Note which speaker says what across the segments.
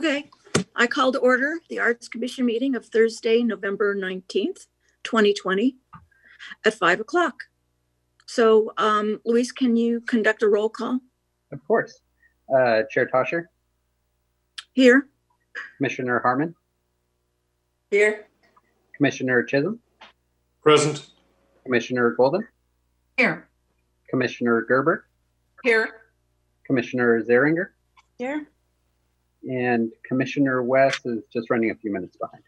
Speaker 1: Okay, I call to order the Arts Commission meeting of Thursday, November 19th, 2020 at 5 o'clock. So, Luis, can you conduct a roll call?
Speaker 2: Of course. Chair Tosher?
Speaker 1: Here.
Speaker 2: Commissioner Harmon?
Speaker 3: Here.
Speaker 2: Commissioner Chisholm?
Speaker 4: Present.
Speaker 2: Commissioner Golden?
Speaker 3: Here.
Speaker 2: Commissioner Gerber?
Speaker 3: Here. Commissioner
Speaker 2: Zeringer?
Speaker 3: Here.
Speaker 2: And Commissioner West is just running a few minutes behind.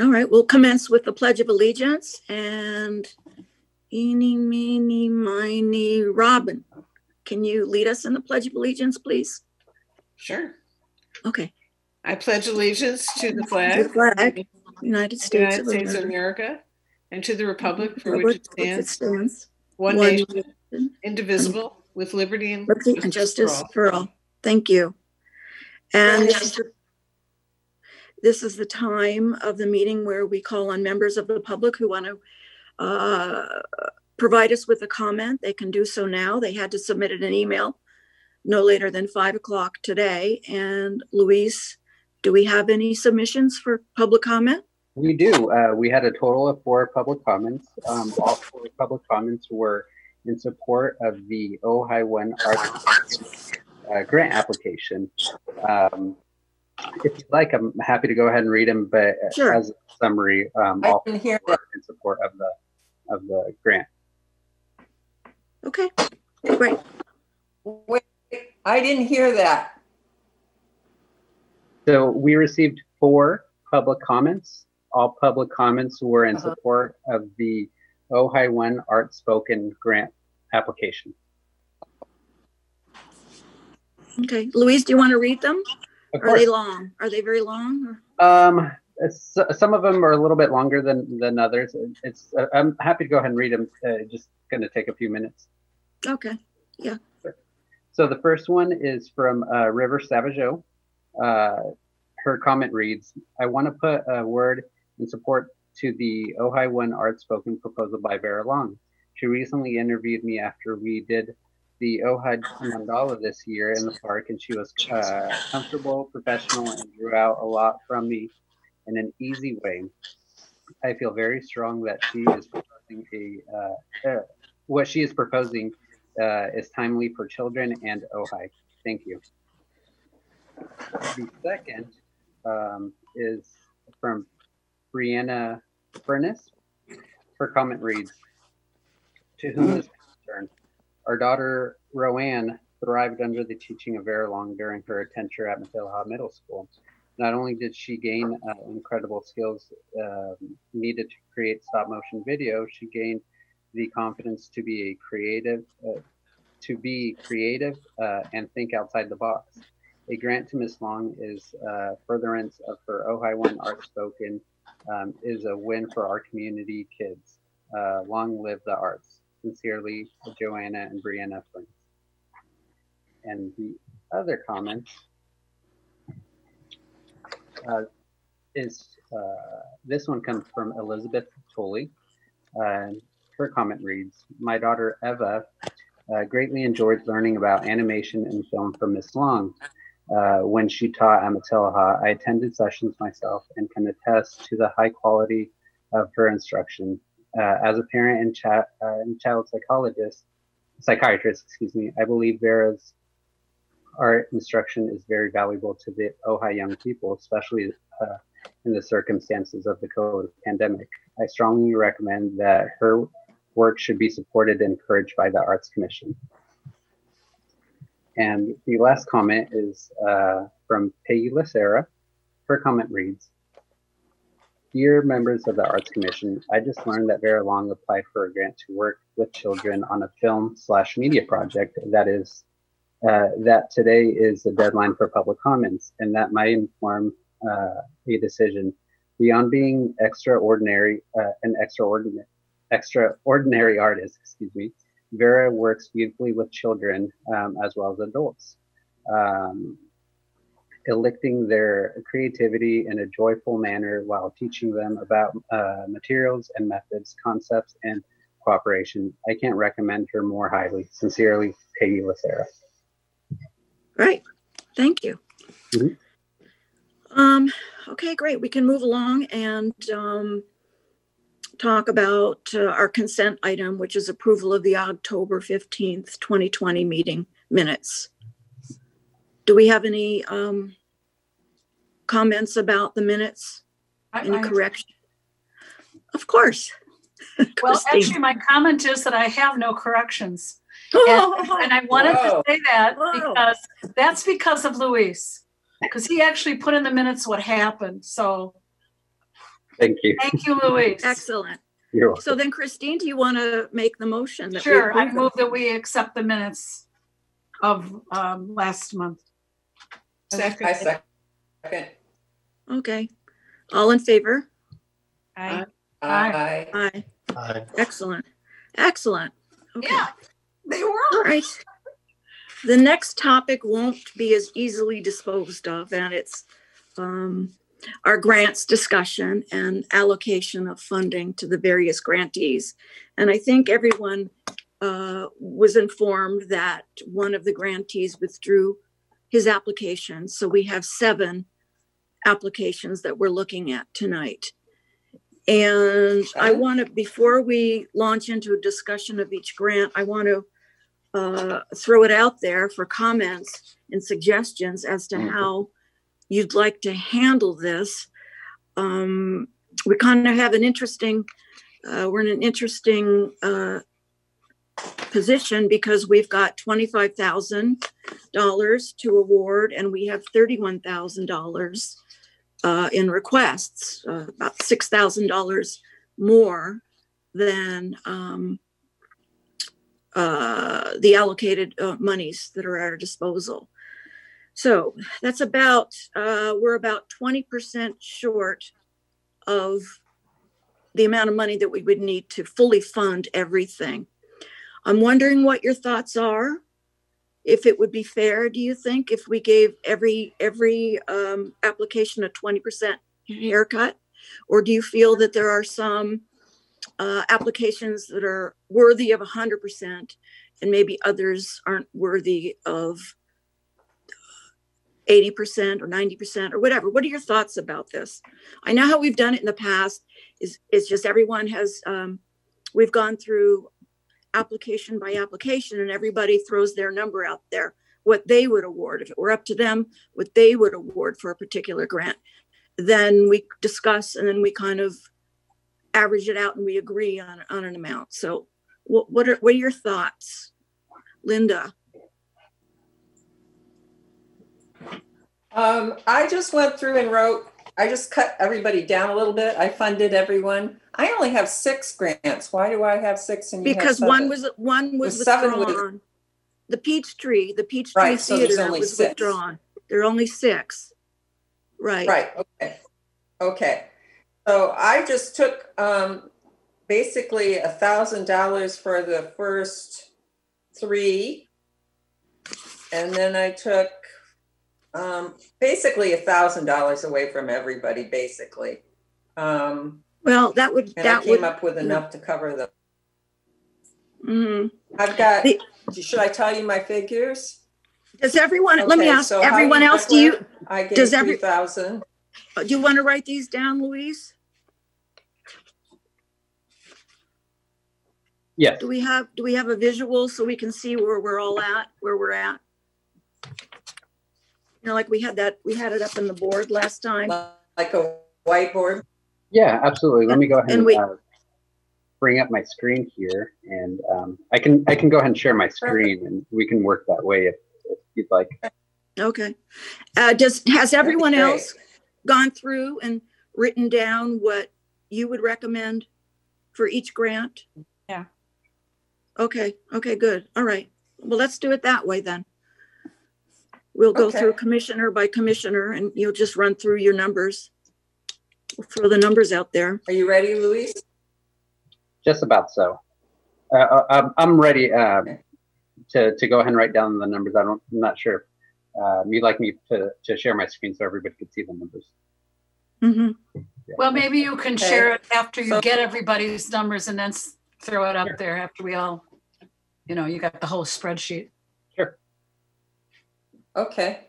Speaker 1: All right, we'll commence with the Pledge of Allegiance. And eeny, meeny, miny, Robin, can you lead us in the Pledge of Allegiance, please?
Speaker 3: Sure.
Speaker 1: Okay.
Speaker 3: I pledge allegiance to the flag,
Speaker 1: United States of
Speaker 3: America, and to the republic for which it stands, one
Speaker 1: nation,
Speaker 3: indivisible, with liberty and
Speaker 1: justice for all. Thank you. And this is the time of the meeting where we call on members of the public who want to provide us with a comment. They can do so now. They had to submit it in email no later than 5 o'clock today. And Luis, do we have any submissions for public comment?
Speaker 2: We do. We had a total of 4 public comments. All 4 public comments were in support of the Ojai 1 Arts grant application. If you'd like, I'm happy to go ahead and read them, but
Speaker 1: sure.
Speaker 2: As a summary, all 4 were in support of the grant.
Speaker 1: Okay, great.
Speaker 5: Wait, I didn't hear that.
Speaker 2: So we received 4 public comments. All public comments were in support of the Ojai 1 Art Spoken grant application.
Speaker 1: Okay, Luis, do you want to read them?
Speaker 2: Of course.
Speaker 1: Are they long? Are they very long?
Speaker 2: Some of them are a little bit longer than others. I'm happy to go ahead and read them. Just going to take a few minutes.
Speaker 1: Okay. Yeah.
Speaker 2: So the first one is from River Savageau. Her comment reads, I want to put a word in support to the Ojai 1 Art Spoken proposal by Vera Long. She recently interviewed me after we did the Ojai mandala this year in the park, and she was comfortable, professional, and drew out a lot from me in an easy way. I feel very strong that she is proposing what she is proposing is timely for children and Ojai. Thank you. The second is from Brianna Furness. Her comment reads, to whom this concerned, our daughter Roanne thrived under the teaching of Vera Long during her tenure at Matilla Middle School. Not only did she gain incredible skills needed to create stop motion video, she gained the confidence to be creative and think outside the box. A grant to Ms. Long is furtherance of her Ojai 1 Art Spoken is a win for our community kids. Long live the arts. Sincerely, Joanna and Brianna Flint. And the other comment is this one comes from Elizabeth Tolley. Her comment reads, my daughter Eva greatly enjoyed learning about animation and film from Ms. Long. When she taught at Matilla, I attended sessions myself and can attest to the high quality of her instruction. As a parent and child psychiatrist, I believe Vera's art instruction is very valuable to the Ojai young people, especially in the circumstances of the COVID pandemic. I strongly recommend that her work should be supported and encouraged by the Arts Commission. And the last comment is from Peggy Lacera. Her comment reads, dear members of the Arts Commission, I just learned that Vera Long applied for a grant to work with children on a film/media project that today is the deadline for public comments, and that might inform a decision. Beyond being extraordinary artist, Vera works beautifully with children as well as adults. Elicting their creativity in a joyful manner while teaching them about materials and methods, concepts, and cooperation. I can't recommend her more highly. Sincerely, Peggy Lacera.
Speaker 1: Right. Thank you.
Speaker 2: Mhm.
Speaker 1: Okay, great. We can move along and talk about our consent item, which is approval of the October 15th, 2020 meeting minutes. Do we have any comments about the minutes? Any correction? Of course.
Speaker 4: Well,
Speaker 1: Christine.
Speaker 4: actually, my comment is that I have no corrections. And I wanted to say that because that's because of Luis, because he actually put in the minutes what happened. So
Speaker 2: Thank you.
Speaker 4: thank you, Luis.
Speaker 1: Excellent.
Speaker 2: You're welcome.
Speaker 1: So then, Christine, do you want to make the motion? That
Speaker 4: Sure,
Speaker 1: we
Speaker 4: I move that we accept the minutes of last month.
Speaker 5: I second.
Speaker 1: Okay. All in favor?
Speaker 4: Aye.
Speaker 5: Aye.
Speaker 1: Aye.
Speaker 6: Aye.
Speaker 1: Excellent. Excellent. Okay.
Speaker 4: Yeah, they were
Speaker 1: All right. The next topic won't be as easily disposed of, and it's our grants discussion and allocation of funding to the various grantees. And I think everyone was informed that one of the grantees withdrew his application. So we have 7 applications that we're looking at tonight. And I want to, before we launch into a discussion of each grant, I want to throw it out there for comments and suggestions as to how you'd like to handle this. We kind of have an interesting, we're in an interesting position because we've got $25,000 to award and we have $31,000 in requests, about $6,000 more than the allocated monies that are at our disposal. So that's about, we're about 20% short of the amount of money that we would need to fully fund everything. I'm wondering what your thoughts are. If it would be fair, do you think, if we gave every application a 20% haircut? Or do you feel that there are some applications that are worthy of 100% and maybe others aren't worthy of 80% or 90% or whatever? What are your thoughts about this? I know how we've done it in the past. It's just everyone has, we've gone through application by application and everybody throws their number out there, what they would award. If it were up to them, what they would award for a particular grant. Then we discuss and then we kind of average it out and we agree on an amount. So what are your thoughts, Linda?
Speaker 5: I just went through and wrote, I just cut everybody down a little bit. I funded everyone. I only have 6 grants. Why do I have 6 and you
Speaker 1: because
Speaker 5: have 7?
Speaker 1: one was
Speaker 5: Seven
Speaker 1: withdrawn. The Peachtree
Speaker 5: right, so
Speaker 1: Theater
Speaker 5: only
Speaker 1: was
Speaker 5: 6.
Speaker 1: withdrawn. There are only 6. Right.
Speaker 5: Right. Okay. Okay. So I just took basically $1,000 for the first 3, and then I took basically $1,000 away from everybody. Basically.
Speaker 1: Well, that would
Speaker 5: and I came up with enough to cover them.
Speaker 1: Mm-hmm.
Speaker 5: I've got. Should I tell you my figures?
Speaker 1: Does everyone?
Speaker 5: Okay,
Speaker 1: let me ask
Speaker 5: so
Speaker 1: everyone else. Do you?
Speaker 5: I gave
Speaker 1: does
Speaker 5: 3,000.
Speaker 1: Do you want to write these down, Louise?
Speaker 2: Yes.
Speaker 1: Do we have a visual so we can see where we're all at, where we're at? You know, like we had it up on the board last time.
Speaker 5: Like a whiteboard?
Speaker 2: Yeah, absolutely. Let me go ahead and
Speaker 1: we,
Speaker 2: bring up my screen here, and I can go ahead and share my screen, and we can work that way if you'd like.
Speaker 1: Okay. Has everyone else gone through and written down what you would recommend for each grant?
Speaker 4: Yeah.
Speaker 1: Okay. Okay, good. All right. Well, let's do it that way then. We'll go through commissioner by commissioner and you'll just run through your numbers. We'll throw the numbers out there.
Speaker 5: Are you ready, Luis?
Speaker 2: Just about so. I'm ready to go ahead and write down the numbers. I'm not sure if you'd like me to share my screen so everybody can see the numbers.
Speaker 1: Mm-hmm.
Speaker 2: Yeah.
Speaker 4: Well, maybe you can share it after you get everybody's numbers and then throw it up there after we all, you got the whole spreadsheet.
Speaker 2: Sure.
Speaker 5: Okay.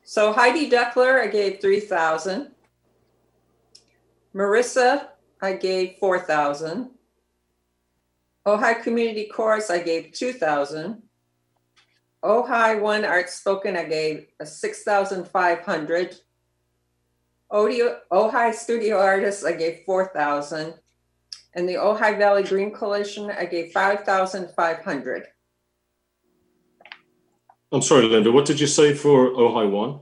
Speaker 5: So Heidi Duckler, I gave 3,000. Marissa, I gave 4,000. Ojai Community Chorus, I gave 2,000. Ojai One Outspoken, I gave 6,500. Ojai Studio Artists, I gave 4,000. And the Ojai Valley Green Coalition, I gave 5,500.
Speaker 6: I'm sorry, Linda, what did you say for Ojai One?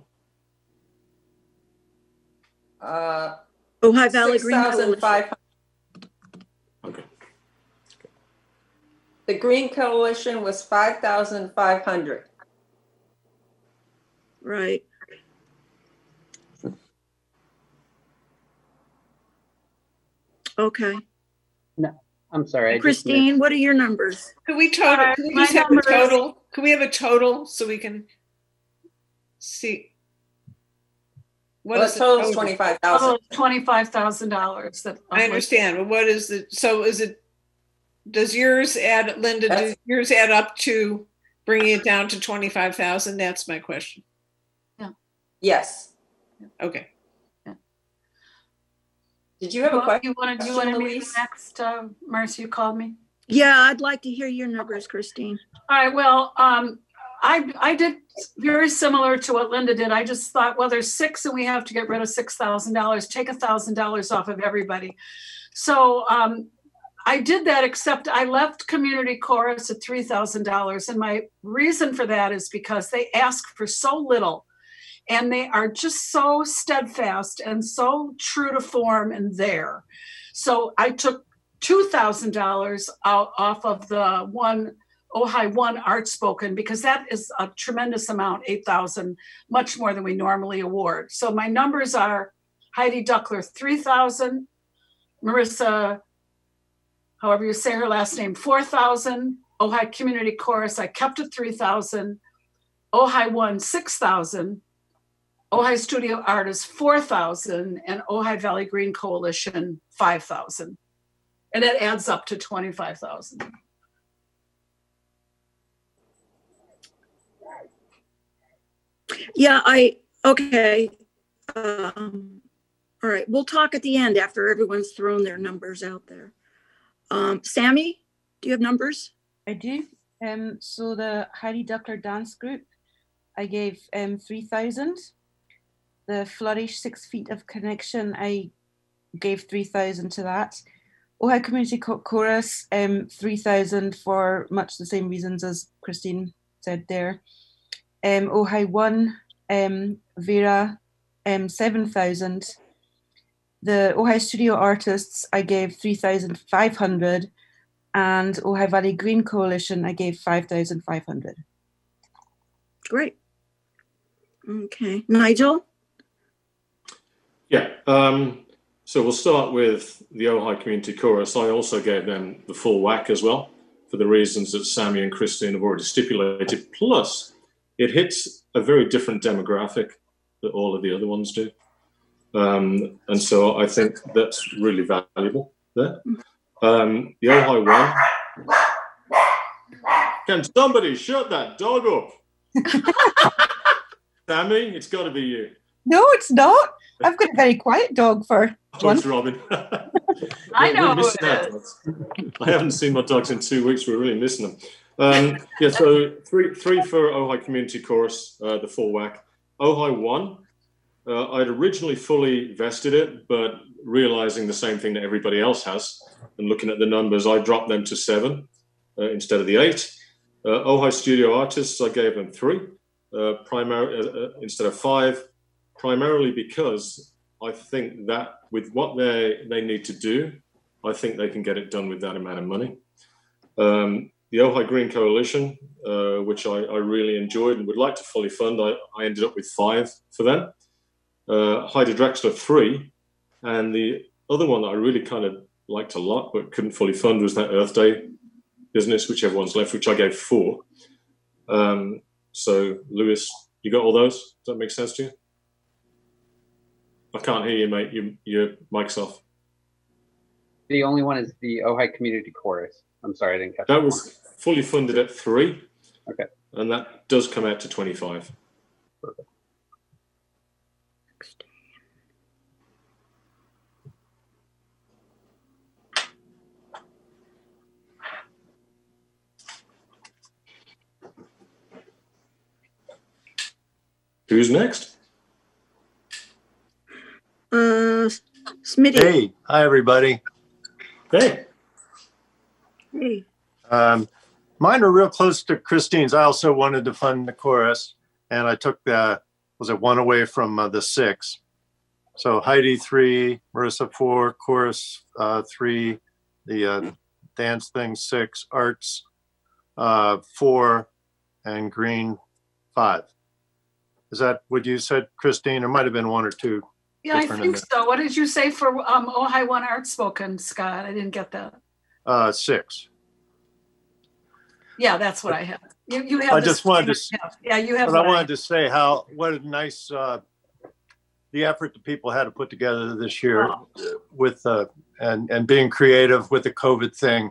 Speaker 1: Ojai Valley Green Coalition.
Speaker 5: 6,500.
Speaker 6: Okay.
Speaker 5: The Green Coalition was 5,500.
Speaker 1: Right. Okay.
Speaker 2: No, I'm sorry.
Speaker 1: Christine, what are your numbers?
Speaker 3: Could we total? Could we just have a total? Could we have a total so we can see?
Speaker 5: Well, the total is 25,000.
Speaker 4: $25,000. That
Speaker 3: I understand, but what is the? So is it? Does yours add, Linda? Does yours add up to bringing it down to 25,000? That's my question.
Speaker 4: Yeah.
Speaker 5: Yes.
Speaker 3: Okay.
Speaker 5: Did you have a question?
Speaker 4: You want to be next, Marcy? You called me.
Speaker 1: Yeah, I'd like to hear your numbers, Christine.
Speaker 4: All right. Well, I did very similar to what Linda did. I just thought, well, there's 6 and we have to get rid of $6,000. Take $1,000 off of everybody. So I did that, except I left Community Chorus at $3,000. And my reason for that is because they ask for so little. And they are just so steadfast and so true to form and there. So I took $2,000 out off of the one Ojai One Outspoken, because that is a tremendous amount, 8,000, much more than we normally award. So my numbers are Heidi Duckler, 3,000, Marissa, however you say her last name, 4,000, Ojai Community Chorus, I kept it 3,000, Ojai One, 6,000, Ojai Studio Artists, 4,000, and Ojai Valley Green Coalition, 5,000. And that adds up to 25,000.
Speaker 1: Yeah, okay. All right, we'll talk at the end after everyone's thrown their numbers out there. Sammy, do you have numbers?
Speaker 7: I do. So the Heidi Duckler Dance Group, I gave 3,000. The Flourish 6 Feet of Connection, I gave 3,000 to that. Ojai Community Chorus, 3,000 for much the same reasons as Christine said there. Ojai One, Vera, 7,000. The Ojai Studio Artists, I gave 3,500. And Ojai Valley Green Coalition, I gave 5,500.
Speaker 1: Great. Okay, Nigel?
Speaker 6: Yeah, so we'll start with the Ojai Community Chorus. I also gave them the full whack as well, for the reasons that Sammy and Christine have already stipulated. Plus, it hits a very different demographic that all of the other ones do. And so I think that's really valuable there. The Ojai One. Can somebody shut that dog up? Sammy, it's got to be you.
Speaker 7: No, it's not. I've got a very quiet dog for one.
Speaker 6: It's Robin.
Speaker 4: I know who
Speaker 6: missing
Speaker 4: it
Speaker 6: is. I haven't seen my dogs in 2 weeks. We're really missing them. Yeah, so three for Ojai Community Chorus, the full whack. Ojai One, I'd originally fully vested it, but realizing the same thing that everybody else has and looking at the numbers, I dropped them to 7 instead of the 8. Ojai Studio Artists, I gave them 3 instead of 5, primarily because I think that with what they need to do, I think they can get it done with that amount of money. The Ojai Green Coalition, which I really enjoyed and would like to fully fund, I ended up with 5 for them. Heidi Drexler, 3. And the other one that I really kind of liked a lot but couldn't fully fund was that Earth Day business, which everyone's left, which I gave 4. So, Lewis, you got all those? Does that make sense to you? I can't hear you, mate. Your mic's off.
Speaker 2: The only one is the Ojai Community Chorus. I'm sorry, I didn't catch
Speaker 6: that. Was fully funded at 3.
Speaker 2: Okay.
Speaker 6: And that does come out to 25.
Speaker 2: Perfect.
Speaker 6: Who's next?
Speaker 1: Smitty.
Speaker 8: Hey, hi everybody.
Speaker 6: Hey.
Speaker 1: Hey.
Speaker 8: Mine are real close to Christine's. I also wanted to fund the chorus, and I took one away from the 6. So Heidi 3, Marissa 4, chorus 3, the dance thing 6, arts 4, and green 5. Is that what you said, Christine? There might have been 1 or 2.
Speaker 4: Yeah, I think so. What did you say for Ojai One Art Spoken, Scott? I didn't get that.
Speaker 8: 6.
Speaker 4: Yeah, that's what I have. You have.
Speaker 8: I just wanted to.
Speaker 4: Yeah, you have.
Speaker 8: But I wanted to say what a nice the effort that people had to put together this year with and being creative with the COVID thing.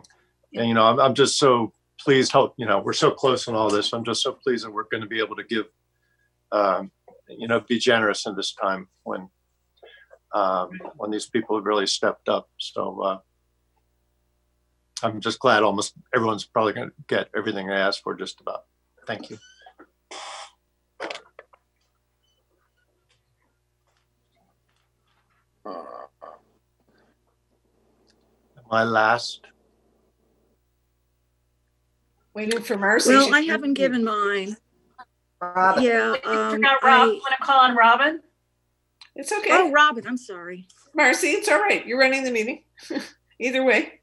Speaker 8: Yeah. And I'm just so pleased how we're so close on all this. I'm just so pleased that we're going to be able to give be generous in this time when these people have really stepped up. So. I'm just glad almost everyone's probably going to get everything they asked for, just about. Thank you. My last.
Speaker 3: Waiting for Marcy.
Speaker 1: Well, I haven't given mine.
Speaker 5: Robin.
Speaker 1: Yeah.
Speaker 4: Want to call on Robin?
Speaker 3: It's okay.
Speaker 1: Oh, Robin, I'm sorry.
Speaker 3: Marcy, it's all right. You're running the meeting. Either way.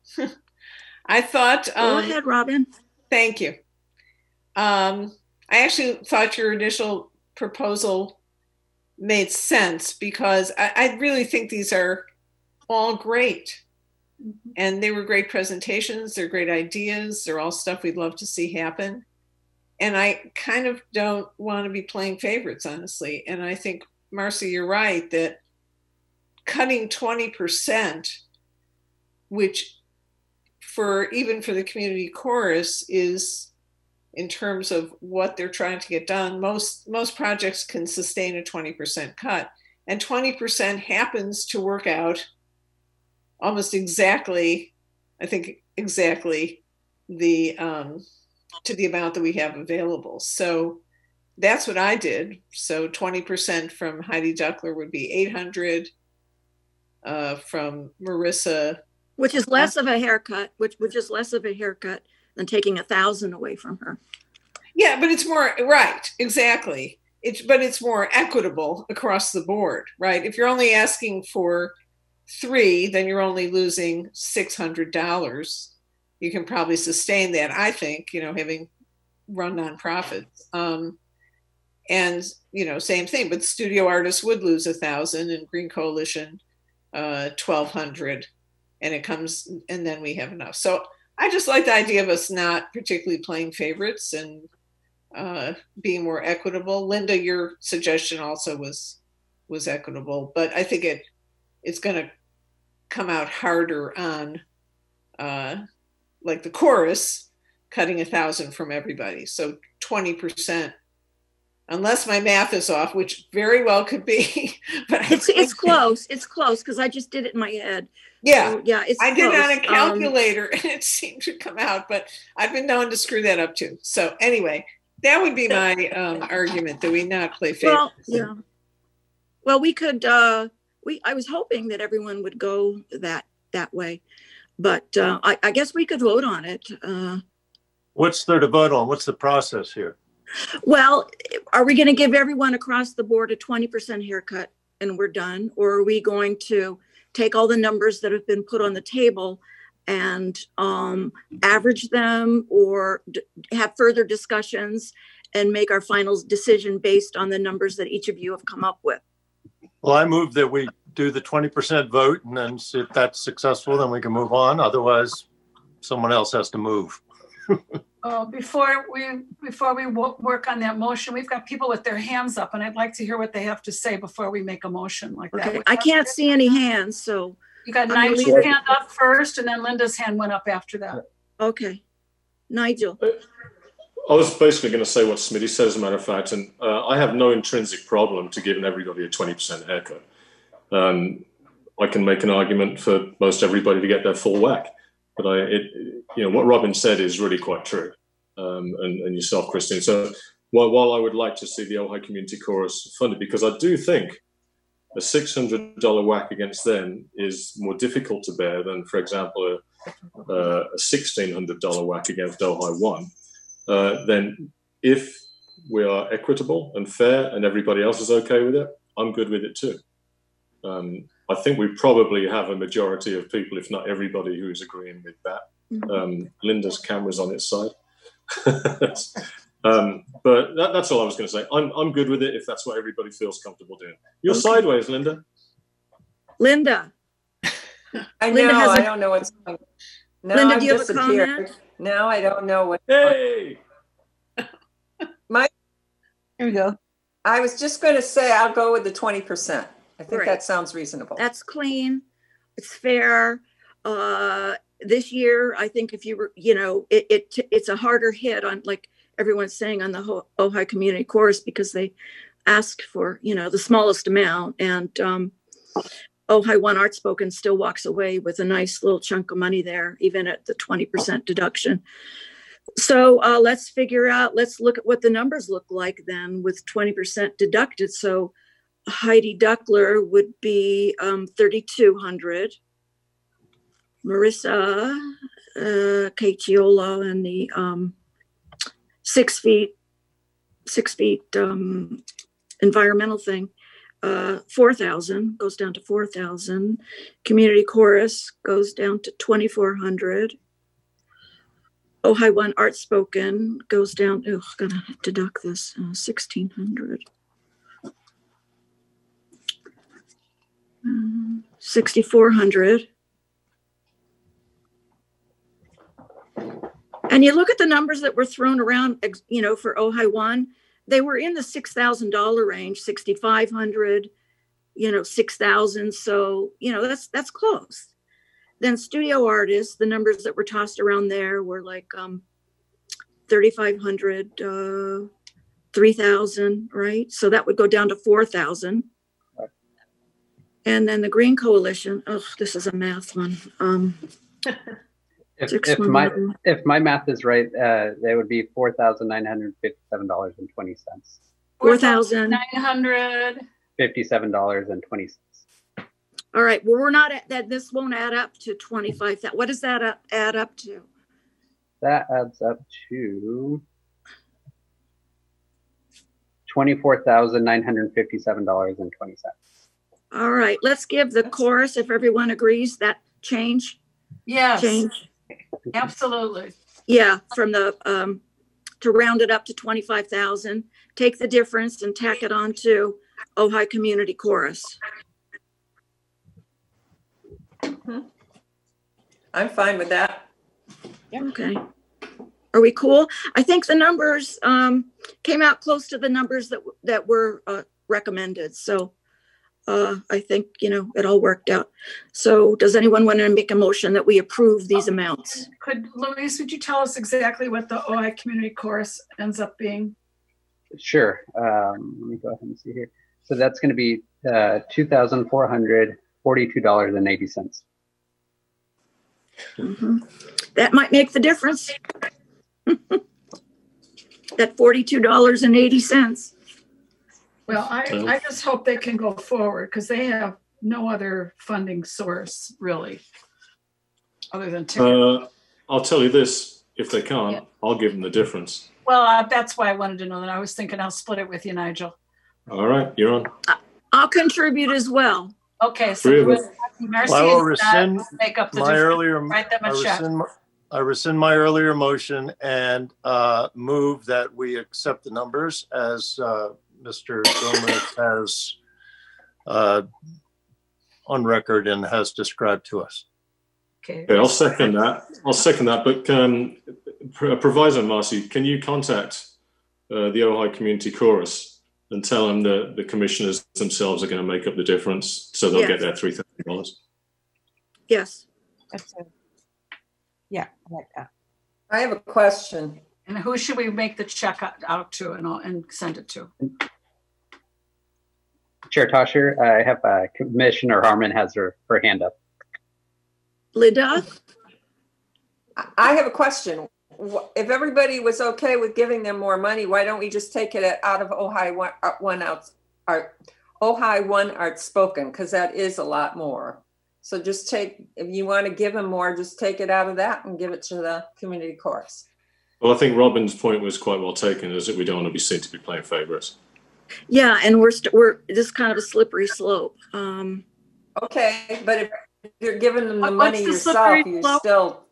Speaker 3: I thought.
Speaker 1: Go ahead, Robin.
Speaker 3: Thank you. I actually thought your initial proposal made sense because I really think these are all great. Mm-hmm. And they were great presentations. They're great ideas. They're all stuff we'd love to see happen. And I kind of don't want to be playing favorites, honestly. And I think, Marcy, you're right that cutting 20%, which even for the community chorus is in terms of what they're trying to get done. Most projects can sustain a 20% cut, and 20% happens to work out almost exactly, I think exactly the to the amount that we have available. So that's what I did. So 20% from Heidi Duckler would be 800, from Marissa.
Speaker 1: Which is less of a haircut, which is less of a haircut than taking 1,000 away from her.
Speaker 3: Yeah, but it's more, right, exactly. But it's more equitable across the board, right? If you're only asking for 3, then you're only losing $600. You can probably sustain that, I think, having run nonprofits. And, same thing, but studio artists would lose 1,000 and Green Coalition, 1,200. And it comes, and then we have enough. So I just like the idea of us not particularly playing favorites and being more equitable. Linda, your suggestion also was equitable, but I think it's going to come out harder on like the chorus, cutting 1,000 from everybody. So 20%, unless my math is off, which very well could be. But
Speaker 1: it's close. It's close because I just did it in my head.
Speaker 3: Yeah,
Speaker 1: so, yeah,
Speaker 3: I did it on a calculator and it seemed to come out, but I've been known to screw that up too. So anyway, that would be my argument, that we not play favorites.
Speaker 1: Well, yeah. Well, we could. I was hoping that everyone would go that way, but I guess we could vote on it.
Speaker 8: What's there to vote on? What's the process here?
Speaker 1: Well, are we going to give everyone across the board a 20% haircut and we're done, or are we going to take all the numbers that have been put on the table and average them, or have further discussions and make our final decision based on the numbers that each of you have come up with?
Speaker 8: Well, I move that we do the 20% vote, and then if that's successful, then we can move on. Otherwise, someone else has to move.
Speaker 4: Before we work on that motion, we've got people with their hands up, and I'd like to hear what they have to say before we make a motion like that.
Speaker 1: Okay. I can't see any hands, so.
Speaker 4: You got Nigel's hand up first, and then Linda's hand went up after that.
Speaker 1: Okay. Nigel.
Speaker 6: I was basically going to say what Smitty says, as a matter of fact, and I have no intrinsic problem to giving everybody a 20% haircut. I can make an argument for most everybody to get their full whack. But what Robin said is really quite true, and yourself, Christine. So while I would like to see the Ojai Community Chorus funded, because I do think a $600 whack against them is more difficult to bear than, for example, a $1,600 whack against Ojai 1. Then if we are equitable and fair and everybody else is okay with it, I'm good with it too. I think we probably have a majority of people, if not everybody, who is agreeing with that. Linda's camera's on its side. But that's all I was going to say. I'm good with it if that's what everybody feels comfortable doing. You're sideways, Linda.
Speaker 1: Linda.
Speaker 5: I know.
Speaker 1: Linda
Speaker 5: I don't know what's going on. Now
Speaker 1: Linda,
Speaker 5: I've
Speaker 1: do you have a
Speaker 5: disappeared.
Speaker 1: comment?
Speaker 5: Now I don't know what.
Speaker 6: Hey!
Speaker 7: Here we go.
Speaker 5: I was just going to say I'll go with the 20%. I think
Speaker 1: Right.
Speaker 5: that sounds reasonable.
Speaker 1: That's clean. It's fair. This year, I think if you were, it's a harder hit on, like everyone's saying, on the Ojai Community Chorus, because they asked for, the smallest amount. And Ojai One Artspoken still walks away with a nice little chunk of money there, even at the 20% deduction. So let's look at what the numbers look like then with 20% deducted. So Heidi Duckler would be 3,200. Marissa Cacciola and the 6 feet environmental thing, 4,000 goes down to 4,000. Community chorus goes down to 2,400. Ojai One Artspoken goes down. Oh, gonna deduct this 1,600. 6,400. And you look at the numbers that were thrown around, for Ojai One, they were in the $6,000 range, 6,500, 6,000. So, that's close. Then studio artists, the numbers that were tossed around there were like 3,500, 3,000, right? So that would go down to 4,000. And then the Green Coalition, this is a math one.
Speaker 2: If my math is right, they would be $4,957.20. $4,957.20.
Speaker 1: All right. Well, we're not at that. This won't add up to 25,000. What does that add up to?
Speaker 2: That adds up to $24,957.20.
Speaker 1: All right. Let's give the chorus, if everyone agrees, that change.
Speaker 4: Yes.
Speaker 1: Change.
Speaker 4: Absolutely.
Speaker 1: Yeah, from the to round it up to 25,000. Take the difference and tack it on to Ojai Community Chorus.
Speaker 5: I'm fine with that.
Speaker 1: Okay. Are we cool? I think the numbers came out close to the numbers that were recommended. So I think, it all worked out. So does anyone want to make a motion that we approve these amounts?
Speaker 4: Louise, would you tell us exactly what the Ojai Community Chorus ends up being?
Speaker 2: Sure. Let me go ahead and see here. So that's going to be $2,442.80.
Speaker 1: Mm-hmm. That might make the difference. That $42.80.
Speaker 4: Well, I just hope they can go forward because they have no other funding source really, other than tickets.
Speaker 6: I'll tell you this: if they can't, I'll give them the difference.
Speaker 4: Well, that's why I wanted to know that. I was thinking I'll split it with you, Nigel.
Speaker 6: All right, you're on.
Speaker 1: I'll contribute as well.
Speaker 4: Okay, so
Speaker 6: Three of us.
Speaker 4: Marcy
Speaker 8: I will rescind
Speaker 4: make up the
Speaker 8: my
Speaker 4: difference.
Speaker 8: earlier.
Speaker 4: Write them a check.
Speaker 8: I rescind my earlier motion and move that we accept the numbers as Mr. Gomez has on record and has described to us.
Speaker 4: Okay.
Speaker 6: I'll second that. But proviso, Marcy, can you contact the Ojai Community Chorus and tell them that the commissioners themselves are going to make up the difference, so they'll get their $3,000?
Speaker 1: Yes.
Speaker 7: Yeah, I like that.
Speaker 5: I have a question.
Speaker 4: And who should we make the check out to and send it to?
Speaker 2: Chair Tosher, I have Commissioner Harmon has her hand up.
Speaker 1: Linda?
Speaker 5: I have a question. if everybody was okay with giving them more money, why don't we just take it out of Ojai One Outspoken? Because that is a lot more. So just take, if you want to give them more, just take it out of that and give it to the community chorus.
Speaker 6: Well, I think Robin's point was quite well taken, is that we don't want to be seen to be playing favorites.
Speaker 1: Yeah, and we're this kind of a slippery slope.
Speaker 5: Okay, but if you're giving them the money yourself, you still.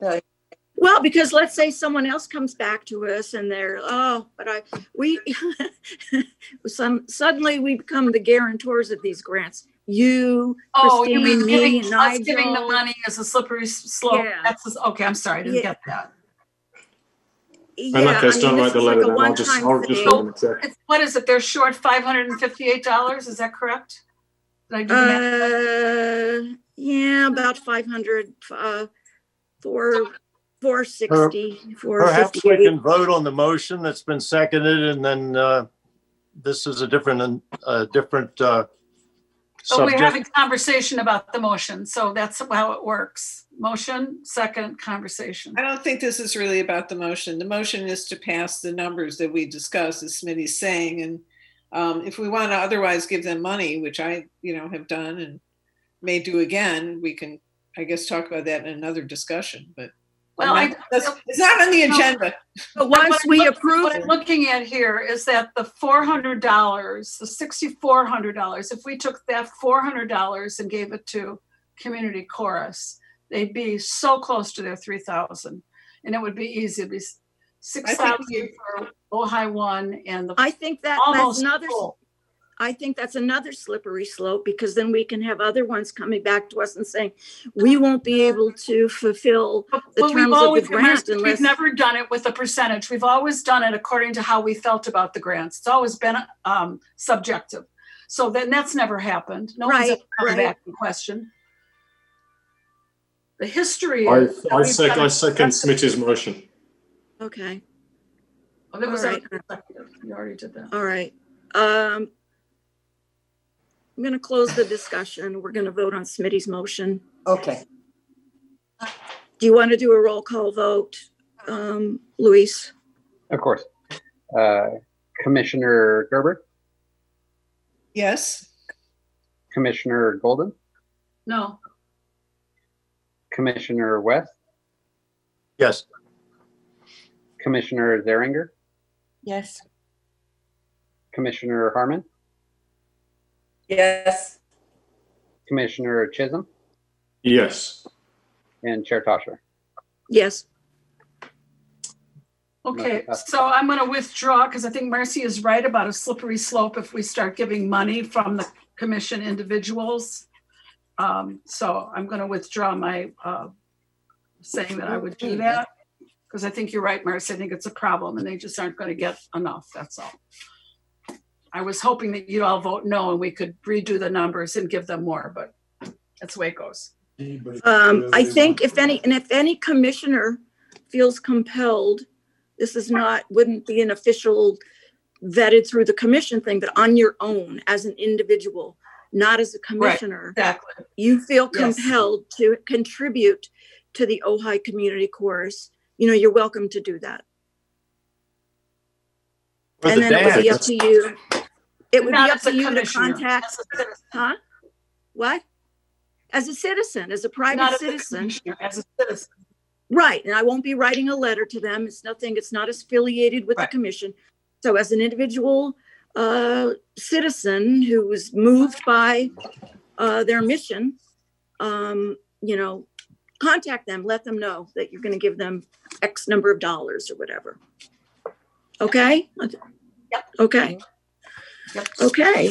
Speaker 1: Well, because let's say someone else comes back to us and they're, suddenly we become the guarantors of these grants. You, Christine,
Speaker 4: you mean
Speaker 1: me, and
Speaker 4: us
Speaker 1: Nigel.
Speaker 4: giving the money is a slippery slope?
Speaker 1: Yeah.
Speaker 4: Okay, I'm sorry, I didn't get that.
Speaker 1: Yeah,
Speaker 6: In that case, don't write the letter then. I'll just write them a check.
Speaker 4: What is it? They're short $558. Is that correct? Did I do the math?
Speaker 1: Yeah, about 500, 460,
Speaker 8: Perhaps we
Speaker 1: 458.
Speaker 8: can vote on the motion that's been seconded, and then this is a different
Speaker 4: So we're having
Speaker 8: subject.
Speaker 4: conversation about the motion. So that's how it works. Motion, second, conversation.
Speaker 3: I don't think this is really about the motion. The motion is to pass the numbers that we discussed, as Smitty's saying. And if we want to otherwise give them money, which I, have done and may do again, we can, I guess, talk about that in another discussion. But it's not on the agenda.
Speaker 1: But once we approve,
Speaker 4: what I'm looking at here is that the $400, the $6,400, if we took that $400 and gave it to Community Chorus, they'd be so close to their 3,000, and it would be easy. It'd be 6,000 for Ojai One, and
Speaker 1: I think that's another.
Speaker 4: Full.
Speaker 1: I think that's another slippery slope, because then we can have other ones coming back to us and saying we won't be able to fulfill the terms of the grant unless.
Speaker 4: We've never done it with a percentage. We've always done it according to how we felt about the grants. It's always been subjective. So then that's never happened. No one's ever come back and questioned. The history is.
Speaker 6: I second Smitty's motion.
Speaker 1: Okay.
Speaker 4: Oh, it was
Speaker 1: All right.
Speaker 4: You already did that.
Speaker 1: All right. I'm going to close the discussion. We're going to vote on Smitty's motion.
Speaker 5: Okay.
Speaker 1: Do you want to do a roll call vote, Luis?
Speaker 2: Of course. Commissioner Gerber,
Speaker 3: Yes.
Speaker 2: Commissioner Golden,
Speaker 4: No.
Speaker 2: Commissioner West,
Speaker 8: Yes.
Speaker 2: Commissioner Zeringer,
Speaker 7: Yes.
Speaker 2: Commissioner Harmon,
Speaker 5: Yes.
Speaker 2: Commissioner Chisholm,
Speaker 6: Yes.
Speaker 2: and Chair Tosher.
Speaker 1: Yes.
Speaker 4: Okay, so I'm going to withdraw because I think Marcy is right about a slippery slope if we start giving money from the commission individuals. So I'm going to withdraw my saying that I would do that, because I think you're right, Marcy. I think it's a problem and they just aren't going to get enough. That's all. I was hoping that you'd all vote no and we could redo the numbers and give them more, but that's the way it goes.
Speaker 1: I think if any commissioner feels compelled, this is wouldn't be an official vetted through the commission thing, but on your own as an individual, not as a commissioner,
Speaker 4: right, exactly.
Speaker 1: You feel compelled to contribute to the Ojai Community Chorus, you're welcome to do that. And then it would be up to you. It would be up to you to contact, huh? What? As a citizen, as a private citizen.
Speaker 4: As a citizen.
Speaker 1: Right, and I won't be writing a letter to them. It's not affiliated with the commission. So as an individual citizen who was moved by their mission, contact them, let them know that you're going to give them X number of dollars or whatever. Okay?
Speaker 4: Yep.
Speaker 1: Okay.
Speaker 4: Yep.
Speaker 1: Okay.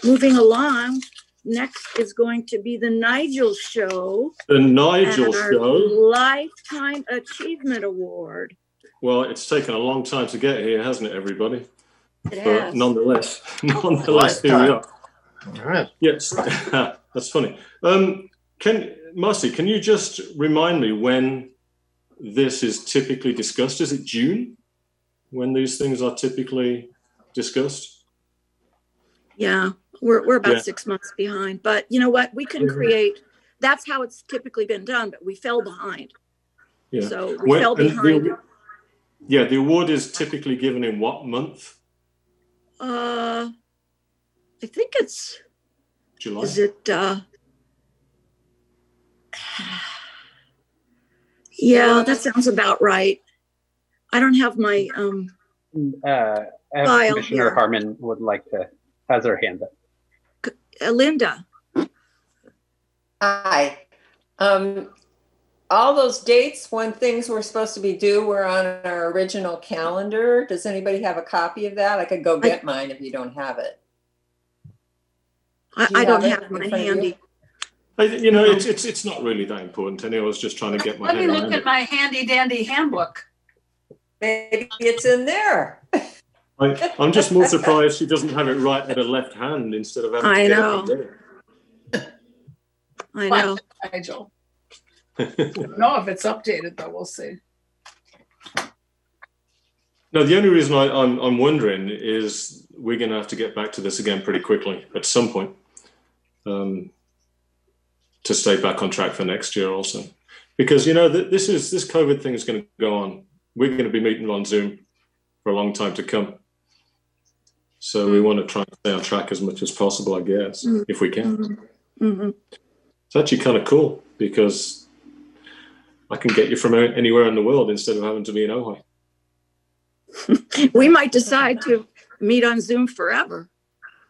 Speaker 1: Moving along. Next is going to be the Nigel Show.
Speaker 6: The Nigel Show.
Speaker 1: Lifetime Achievement Award.
Speaker 6: Well, it's taken a long time to get here, hasn't it, everybody?
Speaker 1: It has.
Speaker 6: But nonetheless, here we are.
Speaker 8: All right.
Speaker 6: Yes, that's funny. Marcy, can you just remind me when this is typically discussed? Is it June when these things are typically discussed?
Speaker 1: Yeah. We're about 6 months behind, but you know what? We can create. That's how it's typically been done, but we fell behind.
Speaker 6: Yeah.
Speaker 1: So we fell behind.
Speaker 6: Yeah, the award is typically given in what month?
Speaker 1: I think it's,
Speaker 6: July?
Speaker 1: is it, yeah, that sounds about right. I don't have my file
Speaker 2: Commissioner
Speaker 1: here.
Speaker 2: Harmon has her hand up.
Speaker 1: Linda.
Speaker 5: Hi. All those dates when things were supposed to be due were on our original calendar. Does anybody have a copy of that? I could go get mine if you don't have it.
Speaker 1: I don't have mine handy.
Speaker 6: You know, it's not really that important. Anyway, I was just trying to get my
Speaker 4: Let
Speaker 6: head
Speaker 4: me
Speaker 6: around
Speaker 4: look at
Speaker 6: it.
Speaker 4: my handy dandy handbook.
Speaker 5: Maybe it's in there.
Speaker 6: I'm just more surprised she doesn't have it right at her left hand instead of having to get it from there.
Speaker 1: I know.
Speaker 4: Nigel. I don't know if it's updated though. We'll see.
Speaker 6: No, the only reason I'm wondering is we're going to have to get back to this again pretty quickly at some point to stay back on track for next year also. Because, you know, this COVID thing is going to go on. We're going to be meeting on Zoom for a long time to come. So we want to try and stay on track as much as possible, I guess, if we can. It's actually kind of cool because I can get you from anywhere in the world instead of having to be in Ojai.
Speaker 1: We might decide to meet on Zoom forever.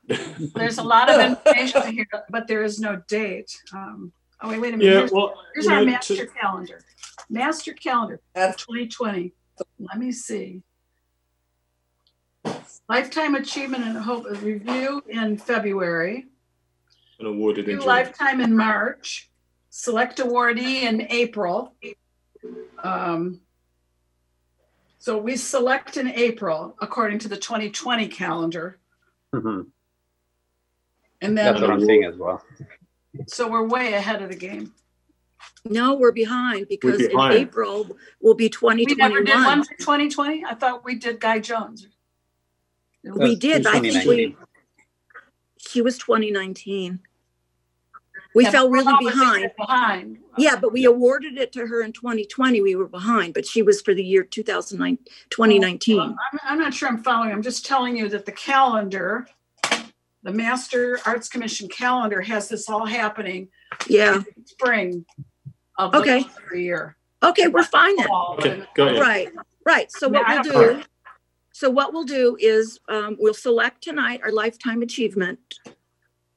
Speaker 4: There's a lot of information here, but there is no date. Oh, wait a minute.
Speaker 6: Yeah,
Speaker 4: here's our master calendar. Master calendar of 2020. Let me see. Lifetime Achievement and Hope Review in February.
Speaker 6: And awarded in June.
Speaker 4: Lifetime in March. Select awardee in April. So we select in April according to the 2020 calendar.
Speaker 2: Mm-hmm.
Speaker 4: And then
Speaker 2: that's what I'm seeing as well.
Speaker 4: So we're way ahead of the game.
Speaker 1: No, we're behind because in April will be 2021.
Speaker 4: We never did one for 2020? I thought we did Guy Jones.
Speaker 1: We did. I think she was 2019. We fell really behind. Yeah, but we awarded it to her in 2020. We were behind, but she was for the year 2019.
Speaker 4: Well, I'm not sure I'm following. I'm just telling you that the calendar, the Master Arts Commission calendar has this all happening in spring of the year.
Speaker 1: Okay, we're fine then.
Speaker 6: Okay, go ahead.
Speaker 1: Right. So what we'll do is we'll select tonight our Lifetime Achievement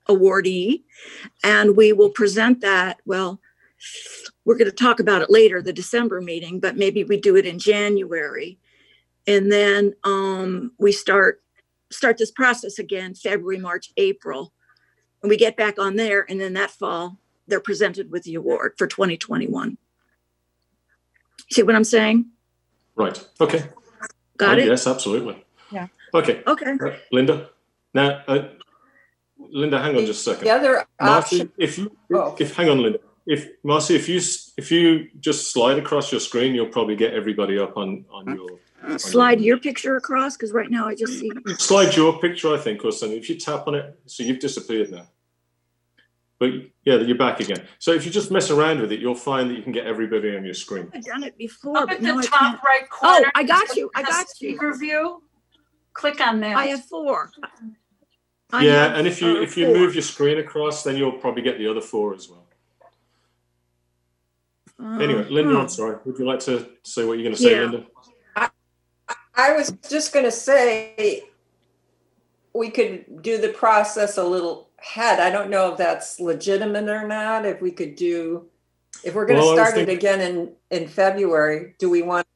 Speaker 1: awardee, and we will present that. Well, we're going to talk about it later, the December meeting, but maybe we do it in January. And then we start this process again, February, March, April. And we get back on there, and then that fall, they're presented with the award for 2021. See what I'm saying?
Speaker 6: Right. Okay.
Speaker 1: Got it?
Speaker 6: Yes, absolutely.
Speaker 7: Yeah.
Speaker 6: Okay. Linda. Now, Linda, hang on just a second.
Speaker 5: The other option.
Speaker 6: Hang on, Linda. Marcy, if you just slide across your screen, you'll probably get everybody up on your.
Speaker 1: Slide your picture across, because right now I just see.
Speaker 6: Slide your picture, I think, or something. If you tap on it, so you've disappeared now. But yeah, you're back again. So if you just mess around with it, you'll find that you can get everybody on your screen.
Speaker 1: I've done it before.
Speaker 4: Up at the top right corner.
Speaker 1: Oh, I got you.
Speaker 4: Speaker view. Click on that.
Speaker 1: I have 4.
Speaker 6: And if you move your screen across, then you'll probably get the other 4 as well. Anyway, Linda, I'm sorry. Would you like to say what you're going to say, Linda?
Speaker 5: I was just going to say we could do the process a little ahead. I don't know if that's legitimate or not. If we're going to start it again in February, do we want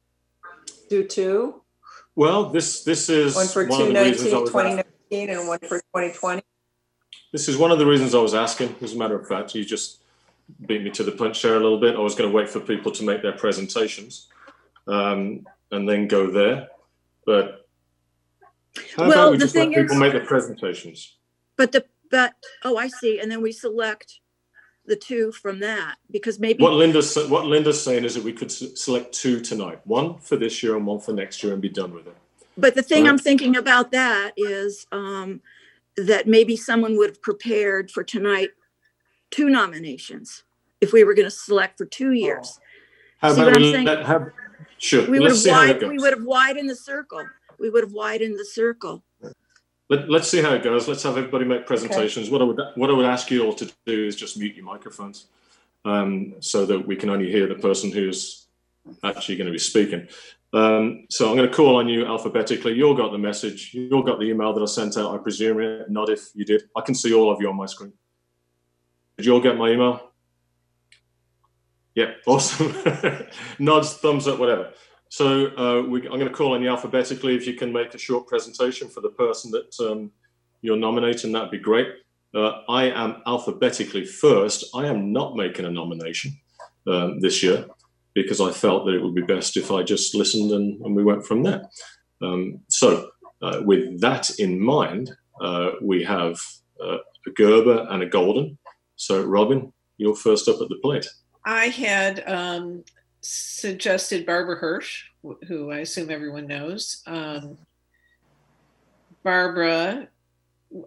Speaker 5: to do 2?
Speaker 6: Well, this is
Speaker 5: one for 2019 and one for 2020.
Speaker 6: This is one of the reasons I was asking. As a matter of fact, you just beat me to the punch there a little bit. I was going to wait for people to make their presentations and then go there. But how about we just let people make their presentations?
Speaker 1: But I see. And then we select the 2 from that, because maybe
Speaker 6: what Linda's saying is that we could select 2 tonight, 1 for this year and 1 for next year, and be done with it.
Speaker 1: But the thing I'm thinking about that is that maybe someone would have prepared for tonight 2 nominations if we were going to select for 2 years.
Speaker 6: How Sure.
Speaker 1: We would
Speaker 6: Let's see how it goes.
Speaker 1: we would have widened the circle. We would have widened the circle.
Speaker 6: Let's see how it goes. Let's have everybody make presentations. Okay. What I would ask you all to do is just mute your microphones, so that we can only hear the person who's actually going to be speaking. So I'm going to call on you alphabetically. You all got the message. You all got the email that I sent out, I presume. Not if you did. I can see all of you on my screen. Did you all get my email? Yeah, awesome. Nods, thumbs up, whatever. So I'm going to call on you alphabetically. If you can make a short presentation for the person that you're nominating, that'd be great. I am alphabetically first. I am not making a nomination this year because I felt that it would be best if I just listened and we went from there. So with that in mind, we have a Gerber and a Golden. So Robin, you're first up at the plate.
Speaker 3: I had suggested Barbara Hirsch, who I assume everyone knows. Barbara,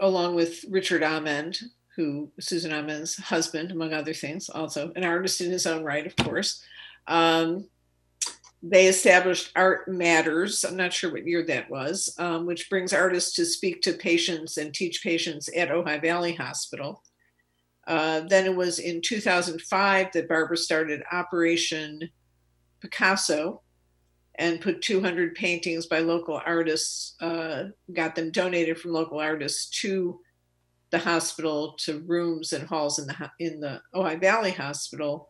Speaker 3: along with Richard Amend, who Susan Amend's husband, among other things, also an artist in his own right, of course. They established Art Matters, I'm not sure what year that was, which brings artists to speak to patients and teach patients at Ojai Valley Hospital. Then it was in 2005 that Barbara started Operation Picasso and put 200 paintings by local artists, got them donated from local artists to the hospital, to rooms and halls in the Ojai Valley Hospital.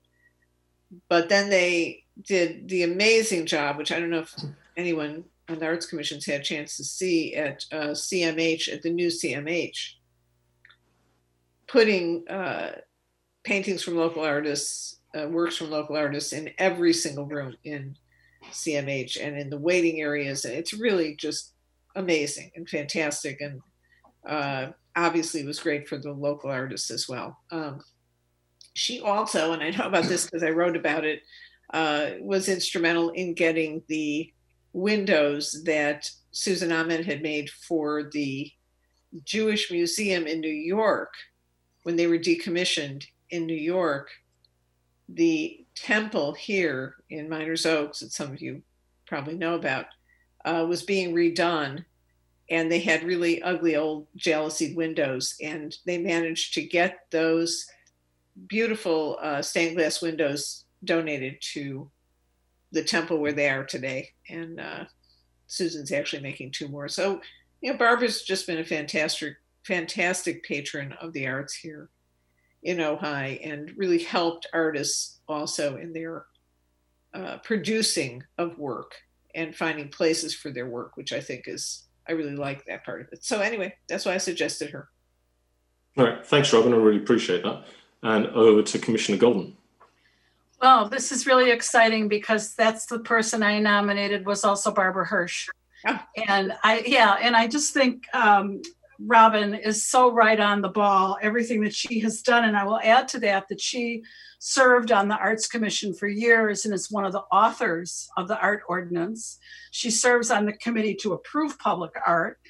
Speaker 3: But then they did the amazing job, which I don't know if anyone on the Arts Commission's had a chance to see at CMH, at the new CMH, putting paintings from local artists, works from local artists in every single room in CMH and in the waiting areas. And it's really just amazing and fantastic. And obviously was great for the local artists as well. She also, and I know about this because I wrote about it, was instrumental in getting the windows that Susan Amend had made for the Jewish Museum in New York. When they were decommissioned in New York, the temple here in Miners Oaks, that some of you probably know about, was being redone. And they had really ugly old jalousied windows. And they managed to get those beautiful stained glass windows donated to the temple where they are today. And Susan's actually making 2 more. So, Barbara's just been a fantastic patron of the arts here in Ojai and really helped artists also in their producing of work and finding places for their work, which I think I really like that part of it. So anyway, that's why I suggested her.
Speaker 6: All right, thanks, Robin. I really appreciate that. And over to Commissioner Golden.
Speaker 4: Well, this is really exciting because that's the person I nominated was also Barbara Hirsch. Oh. And I just think Robin is so right on the ball, everything that she has done. And I will add to that she served on the Arts Commission for years and is one of the authors of the Art Ordinance. She serves on the committee to approve public art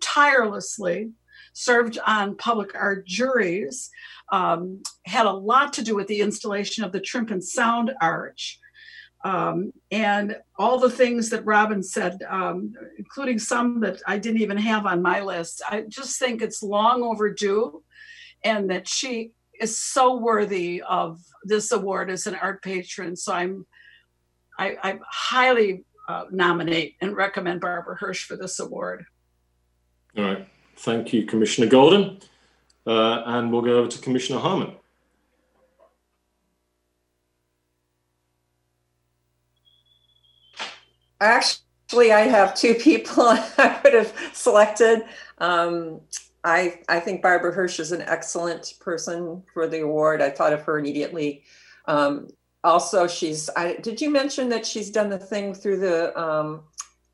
Speaker 4: tirelessly, served on public art juries, had a lot to do with the installation of the Trimp and Sound Arch. And all the things that Robin said, including some that I didn't even have on my list, I just think it's long overdue and that she is so worthy of this award as an art patron. So I highly nominate and recommend Barbara Hirsch for this award.
Speaker 6: All right. Thank you, Commissioner Golden. And we'll go over to Commissioner Harmon.
Speaker 5: Actually, I have 2 people I would have selected. I think Barbara Hirsch is an excellent person for the award. I thought of her immediately. Also, did you mention that she's done the thing through the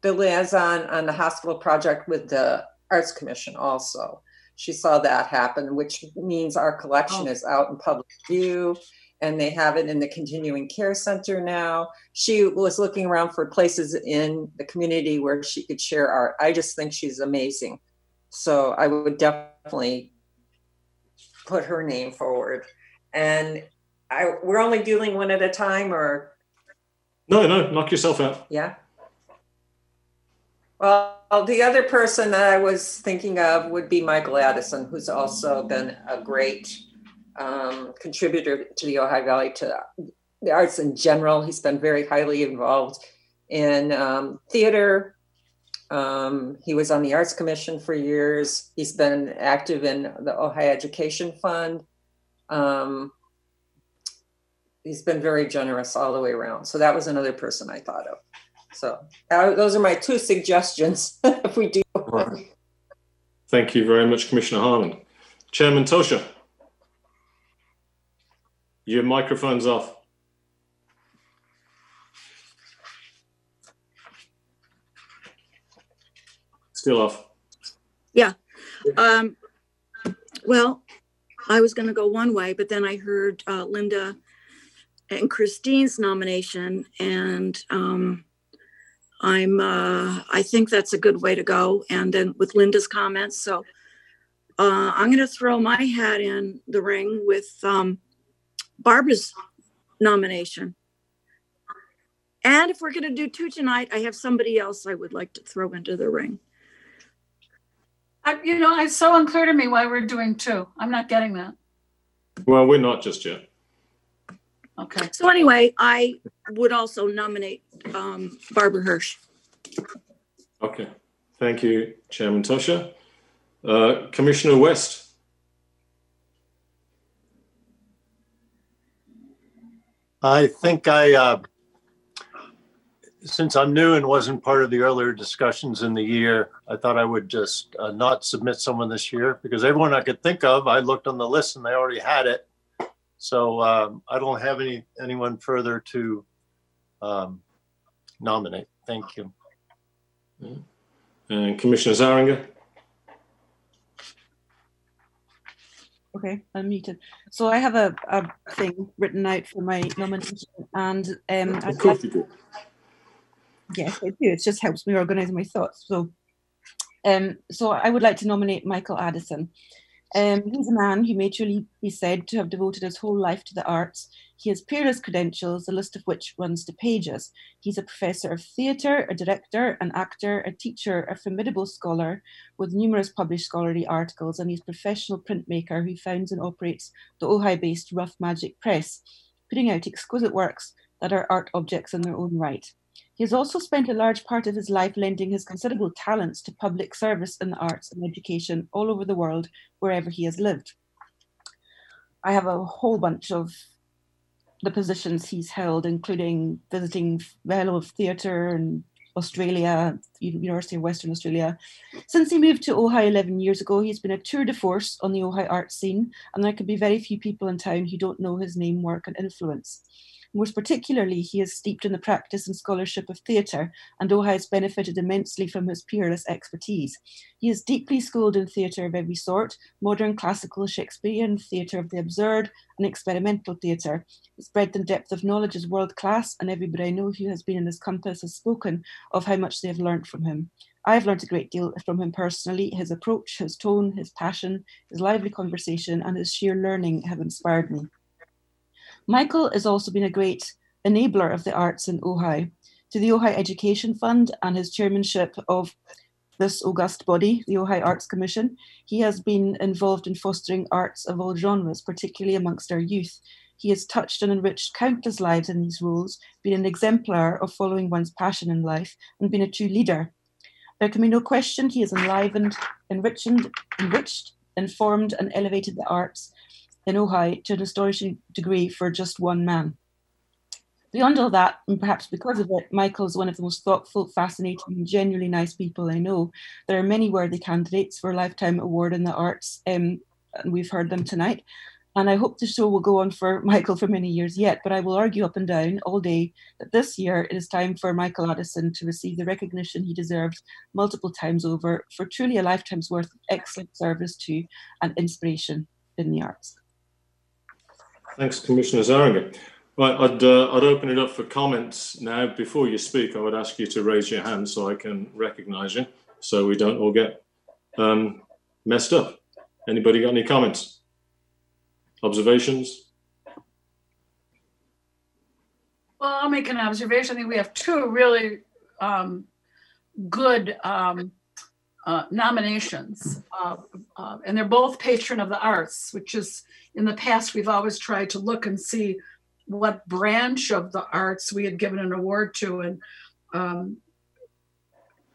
Speaker 5: liaison on the hospital project with the Arts Commission also? She saw that happen, which means our collection is out in public view. And they have it in the continuing care center now. She was looking around for places in the community where she could share art. I just think she's amazing. So I would definitely put her name forward. And we're only doing one at a time, or
Speaker 6: No, knock yourself out.
Speaker 5: Yeah. Well, the other person that I was thinking of would be Michael Addison, who's also been a great contributor to the Ojai Valley, to the arts in general. He's been very highly involved in theater. He was on the Arts Commission for years. He's been active in the Ojai Education Fund. He's been very generous all the way around. So that was another person I thought of. So those are my two suggestions if we do.
Speaker 6: Right. Thank you very much, Commissioner Harmon. Chairman Tosha, your microphone's off. Still off.
Speaker 1: Yeah. Well, I was going to go one way, but then I heard Linda and Christine's nomination, and I think that's a good way to go. And then with Linda's comments, so I'm going to throw my hat in the ring with Barbara's nomination. And if we're going to do two tonight, I have somebody else I would like to throw into the ring.
Speaker 4: It's so unclear to me why we're doing two. I'm not getting that.
Speaker 6: Well, we're not just yet.
Speaker 4: Okay.
Speaker 1: So anyway, I would also nominate Barbara Hirsch.
Speaker 6: Okay. Thank you, Chairman Tosha. Commissioner West.
Speaker 8: I think since I'm new and wasn't part of the earlier discussions in the year, I thought I would just not submit someone this year, because everyone I could think of, I looked on the list and they already had it. So I don't have anyone further to nominate. Thank you.
Speaker 6: And Commissioner Zaringer.
Speaker 7: Okay, I'm muted. So I have a thing written out for my nomination, and
Speaker 6: Of course you do.
Speaker 7: Yes, I do. It just helps me organize my thoughts. So, so I would like to nominate Michael Addison. He's a man who may truly be said to have devoted his whole life to the arts. He has peerless credentials, the list of which runs to pages. He's a professor of theatre, a director, an actor, a teacher, a formidable scholar with numerous published scholarly articles, and he's a professional printmaker who founds and operates the Ojai-based Rough Magic Press, putting out exquisite works that are art objects in their own right. He has also spent a large part of his life lending his considerable talents to public service in the arts and education all over the world, wherever he has lived. I have a whole bunch of the positions he's held, including visiting Fellow of Theatre in Australia, University of Western Australia. Since he moved to Ojai 11 years ago, he's been a tour de force on the Ojai art scene, and there could be very few people in town who don't know his name, work, and influence. Most particularly, he is steeped in the practice and scholarship of theatre, and Ojai has benefited immensely from his peerless expertise. He is deeply schooled in theatre of every sort: modern, classical, Shakespearean, theatre of the absurd, and experimental theatre. His breadth and depth of knowledge is world class, and everybody I know who has been in his compass has spoken of how much they have learned from him. I have learned a great deal from him personally. His approach, his tone, his passion, his lively conversation, and his sheer learning have inspired me. Michael has also been a great enabler of the arts in Ojai. To the Ojai Education Fund and his chairmanship of this august body, the Ojai Arts Commission, he has been involved in fostering arts of all genres, particularly amongst our youth. He has touched and enriched countless lives in these roles, been an exemplar of following one's passion in life, and been a true leader. There can be no question he has enlivened, enriched, informed, and elevated the arts in Ojai to an astonishing degree for just one man. Beyond all that, and perhaps because of it, Michael is one of the most thoughtful, fascinating, and genuinely nice people I know. There are many worthy candidates for a lifetime award in the arts, and we've heard them tonight. And I hope the show will go on for Michael for many years yet, but I will argue up and down all day that this year it is time for Michael Addison to receive the recognition he deserves multiple times over for truly a lifetime's worth of excellent service to and inspiration in the arts.
Speaker 6: Thanks, Commissioner Zaringer. Right, I'd open it up for comments now. Before you speak, I would ask you to raise your hand so I can recognise you, so we don't all get messed up. Anybody got any comments? Observations?
Speaker 4: Well, I'll make an observation. I think we have two really good nominations, and they're both patron of the arts, which is, in the past, we've always tried to look and see what branch of the arts we had given an award to. And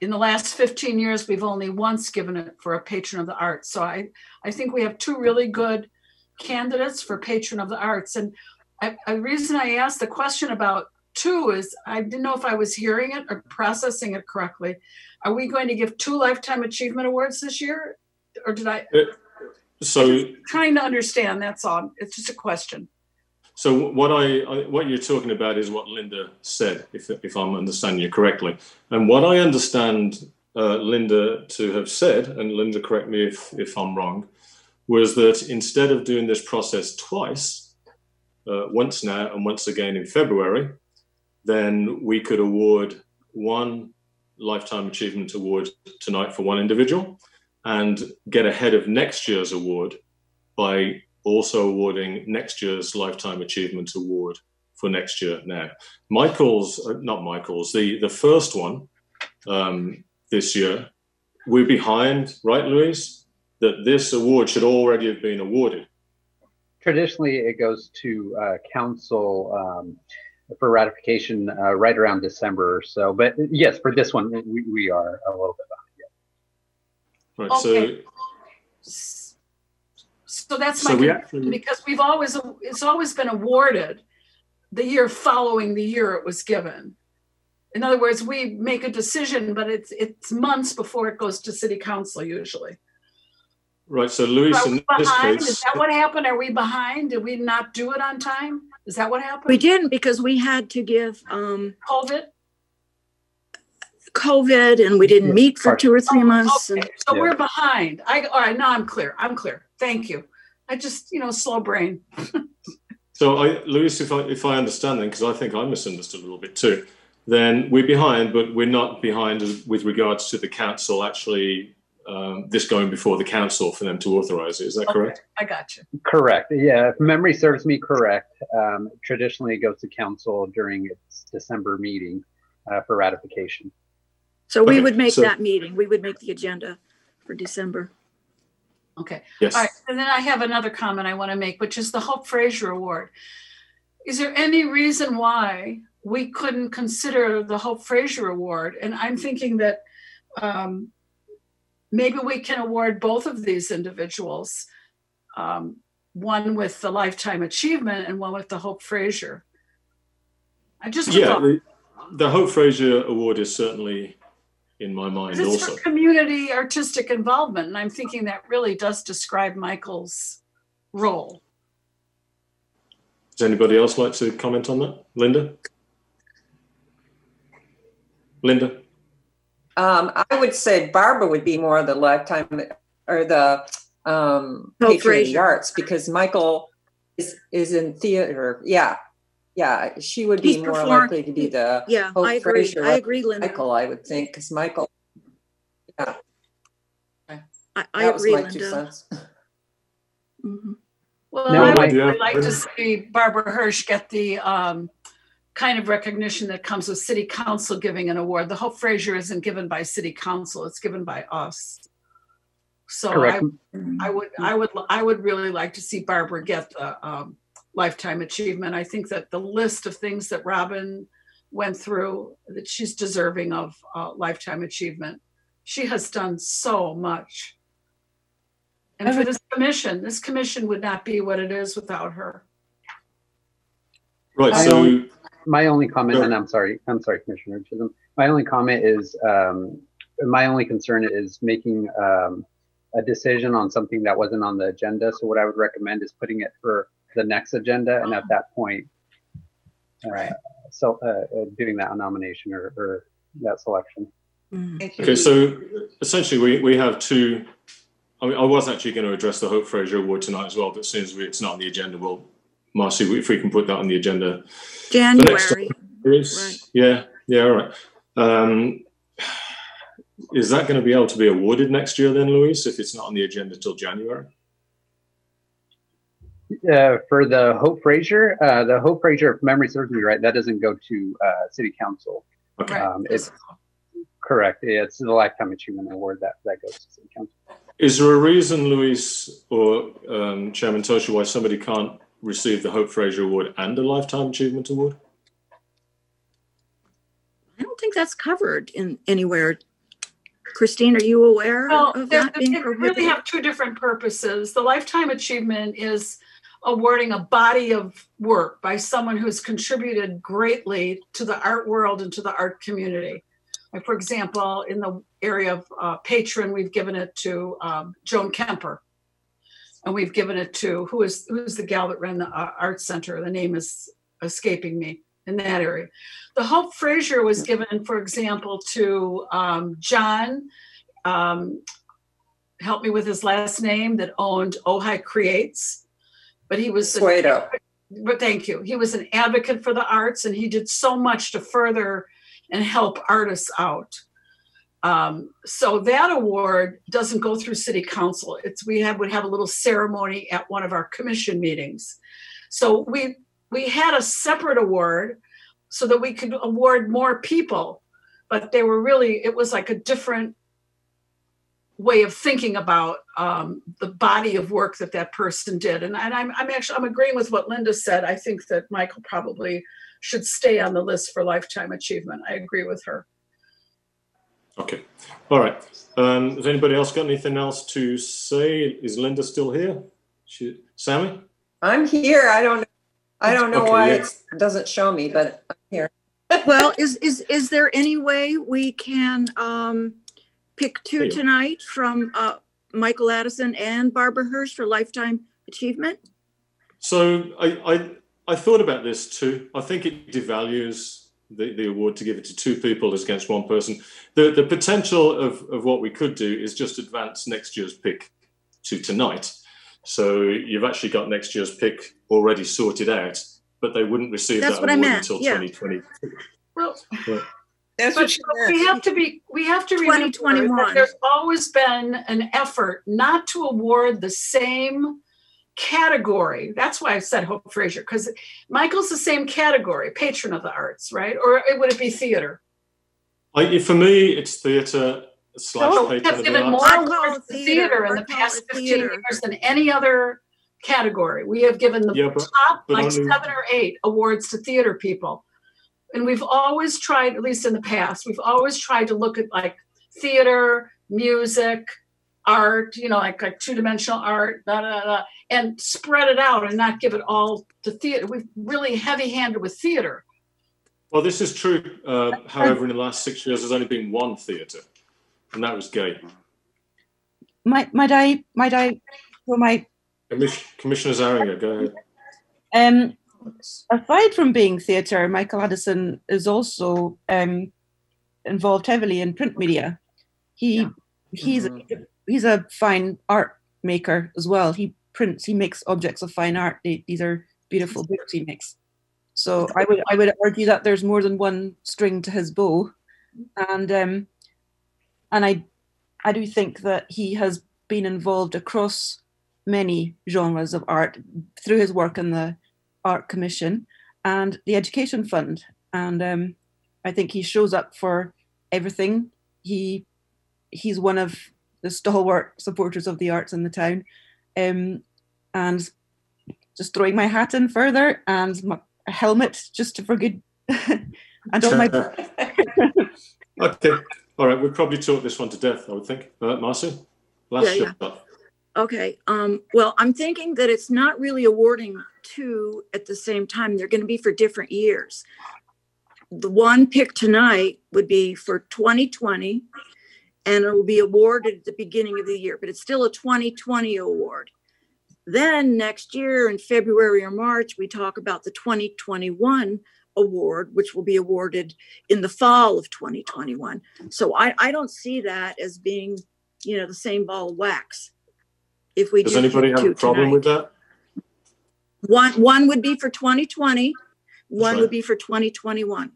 Speaker 4: in the last 15 years, we've only once given it for a patron of the arts. So I think we have two really good candidates for patron of the arts. And the reason I asked the question about two is I didn't know if I was hearing it or processing it correctly. Are we going to give 2 Lifetime Achievement Awards this year? Or did I? I'm trying to understand, that's all. It's just a question.
Speaker 6: So what you're talking about is what Linda said, if I'm understanding you correctly. And what I understand Linda to have said, and Linda, correct me if I'm wrong, was that instead of doing this process twice, once now and once again in February, then we could award 1 Lifetime Achievement Award tonight for 1 individual and get ahead of next year's award by also awarding next year's Lifetime Achievement Award for next year now. The first one this year, we're behind, right, Louise? That this award should already have been awarded.
Speaker 2: Traditionally, it goes to council for ratification right around December or so. But yes, for this one, we are a little bit behind.
Speaker 6: Right.
Speaker 4: Okay. So that's my concern, because it's always been awarded the year following the year it was given. In other words, we make a decision, but it's months before it goes to city council usually.
Speaker 6: Right. So Louise, in this case,
Speaker 4: is that what happened? Are we behind? Did we not do it on time? Is that what happened?
Speaker 1: We didn't, because we had to give COVID, and we didn't meet for 2 or 3 months.
Speaker 4: Okay. So we're behind. All right, now I'm clear. Thank you. I just, slow brain.
Speaker 6: So Louise, if I understand then, because I think I misunderstood a little bit too, then we're behind, but we're not behind with regards to the council actually this going before the council for them to authorize it. Is that correct?
Speaker 4: I got you.
Speaker 2: Correct. Yeah, if memory serves me correct, traditionally it goes to council during its December meeting for ratification.
Speaker 1: So we would make that meeting. We would make the agenda for December.
Speaker 4: Okay.
Speaker 6: Yes.
Speaker 4: All right. And then I have another comment I want to make, which is the Hope Frazier Award. Is there any reason why we couldn't consider the Hope Frazier Award? And I'm thinking that maybe we can award both of these individuals, one with the Lifetime Achievement and one with the Hope Frazier.
Speaker 6: The Hope Frazier Award is certainly in my mind
Speaker 4: it's
Speaker 6: also.
Speaker 4: For community artistic involvement, and I'm thinking that really does describe Michael's role.
Speaker 6: Does anybody else like to comment on that? Linda?
Speaker 5: I would say Barbara would be more of the Lifetime or the patron of the arts, because Michael is in theater. Yeah, she would be more likely to be the Hope
Speaker 1: I agree.
Speaker 5: Frazier.
Speaker 1: I agree, Linda.
Speaker 5: Michael, I would think, because Michael. Yeah,
Speaker 1: I agree,
Speaker 5: was my 2
Speaker 1: Linda.
Speaker 5: cents.
Speaker 1: Mm-hmm.
Speaker 4: Well, I would really like to see Barbara Hirsch get the kind of recognition that comes with city council giving an award. The Hope Frazier isn't given by city council; it's given by us. So I would really like to see Barbara get the Lifetime Achievement. I think that the list of things that Robin went through, that she's deserving of Lifetime Achievement. She has done so much. And for this commission would not be what it is without her.
Speaker 6: Right. So
Speaker 2: my only comment, and I'm sorry, Commissioner Chisholm. My only comment is, my only concern is making a decision on something that wasn't on the agenda. So what I would recommend is putting it for the next agenda, and at that point, doing that nomination or that selection.
Speaker 6: Okay, so essentially we have 2. I was actually going to address the Hope Frazier Award tonight as well, but as soon as it's not on the agenda, Marcy, if we can put that on the agenda.
Speaker 1: January.
Speaker 6: Right. Yeah, all right. Is that going to be able to be awarded next year then, Louise, if it's not on the agenda till January?
Speaker 2: For the Hope Frazier, if memory serves me right, that doesn't go to City Council.
Speaker 6: Okay.
Speaker 2: It's correct. It's the Lifetime Achievement Award that goes to City Council.
Speaker 6: Is there a reason, Luis or Chairman Tosha, why somebody can't receive the Hope Frazier Award and a Lifetime Achievement Award?
Speaker 1: I don't think that's covered in anywhere. Christine, are you aware of that being prohibited?
Speaker 4: They really have two different purposes. The Lifetime Achievement is awarding a body of work by someone who's contributed greatly to the art world and to the art community. Like, for example, in the area of patron, we've given it to Joan Kemper. And we've given it to, who's the gal that ran the art center? The name is escaping me in that area. The Hope Frazier was given, for example, to John, help me with his last name, that owned Ojai Creates. But he was, but thank you. He was an advocate for the arts, and he did so much to further and help artists out. So that award doesn't go through City Council. We would have a little ceremony at one of our commission meetings. So we had a separate award so that we could award more people, but they were really, it was like a different way of thinking about the body of work that person did. And I'm agreeing with what Linda said. I think that Michael probably should stay on the list for Lifetime Achievement. I agree with her.
Speaker 6: Okay. All right. Has anybody else got anything else to say? Is Linda still here? Sammy?
Speaker 5: I'm here. I don't know why it doesn't show me, but I'm here.
Speaker 1: Well, is there any way we can pick two tonight from Michael Addison and Barbara Hirsch for Lifetime Achievement?
Speaker 6: So I thought about this too. I think it devalues the award to give it to two people as against one person. The potential of what we could do is just advance next year's pick to tonight. So you've actually got next year's pick already sorted out, but they wouldn't receive that award until 2020.
Speaker 4: Well,
Speaker 3: that's what
Speaker 4: we have to remember that there's always been an effort not to award the same category. That's why I said Hope Frazier, because Michael's the same category, patron of the arts, right? Or would it be theater?
Speaker 6: For me, it's theater / patron
Speaker 4: we have
Speaker 6: of
Speaker 4: given
Speaker 6: the
Speaker 4: more
Speaker 6: arts.
Speaker 4: awards to theater in the past 15 years than any other category. We have given the top like 7 or 8 awards to theater people. And we've always tried, at least in the past, we've always tried to look at like theater, music, art, like two-dimensional art, and spread it out and not give it all to theater. We've really heavy-handed with theater.
Speaker 6: Well, this is true. However, in the last 6 years, there's only been one theater, and that was gay.
Speaker 7: Might I?
Speaker 6: Commissioner Zaringer, go ahead.
Speaker 7: Aside from being theatre, Michael Addison is also involved heavily in print media. He's a fine art maker as well. He makes objects of fine art. These are beautiful books he makes. So I would argue that there's more than one string to his bow, and I do think that he has been involved across many genres of art through his work in the Art Commission and the Education Fund, and I think he shows up for everything. He's one of the stalwart supporters of the arts in the town, and just throwing my hat in further and a helmet just for good. And all my
Speaker 6: Okay, all right, we'll probably talk this one to death, I would think. Marcy, last shot.
Speaker 1: Okay, well, I'm thinking that it's not really awarding 2 at the same time. They're going to be for different years. The one picked tonight would be for 2020, and it will be awarded at the beginning of the year, but it's still a 2020 award. Then next year in February or March, we talk about the 2021 award, which will be awarded in the fall of 2021. So I don't see that as being, the same ball of wax. If we
Speaker 6: Does anybody have a problem with that?
Speaker 1: One would be for 2020, one would be for 2021.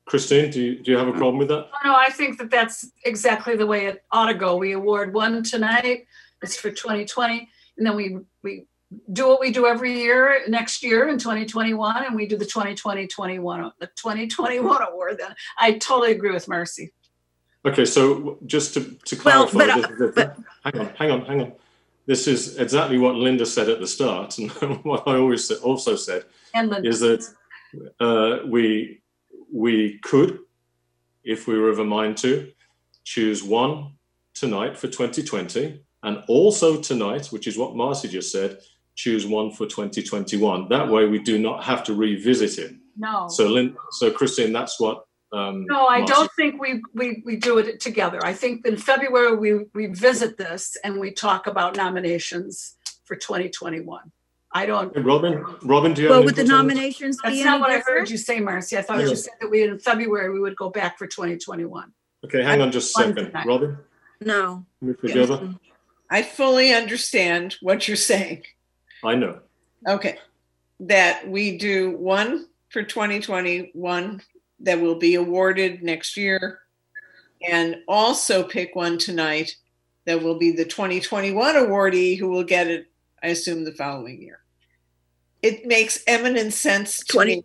Speaker 6: Christine, do you have a problem with that?
Speaker 4: No, I think that's exactly the way it ought to go. We award one tonight, it's for 2020, and then we do what we do every year next year in 2021, and we do the 2021 award. Then I totally agree with Marcy.
Speaker 6: Okay, so just to clarify, hang on. This is exactly what Linda said at the start, and what I always also said is that we could, if we were of a mind to, choose one tonight for 2020, and also tonight, which is what Marcy just said, choose one for 2021. That way, we do not have to revisit it.
Speaker 4: No.
Speaker 6: So Christine, that's what.
Speaker 4: No, I don't think we do it together. I think in February we revisit this and we talk about nominations for 2021. I don't.
Speaker 6: Hey, Robin, do you have?
Speaker 1: Well, would the nominations be?
Speaker 4: That's not what I heard you say, Marcy. I thought you said that in February we would go back for 2021.
Speaker 6: Okay, hang on just a second, Robin.
Speaker 1: No.
Speaker 3: I fully understand what you're saying.
Speaker 6: I know.
Speaker 3: Okay, that we do one for 2021 that will be awarded next year, and also pick one tonight that will be the 2021 awardee who will get it, I assume, the following year. It makes eminent sense to me,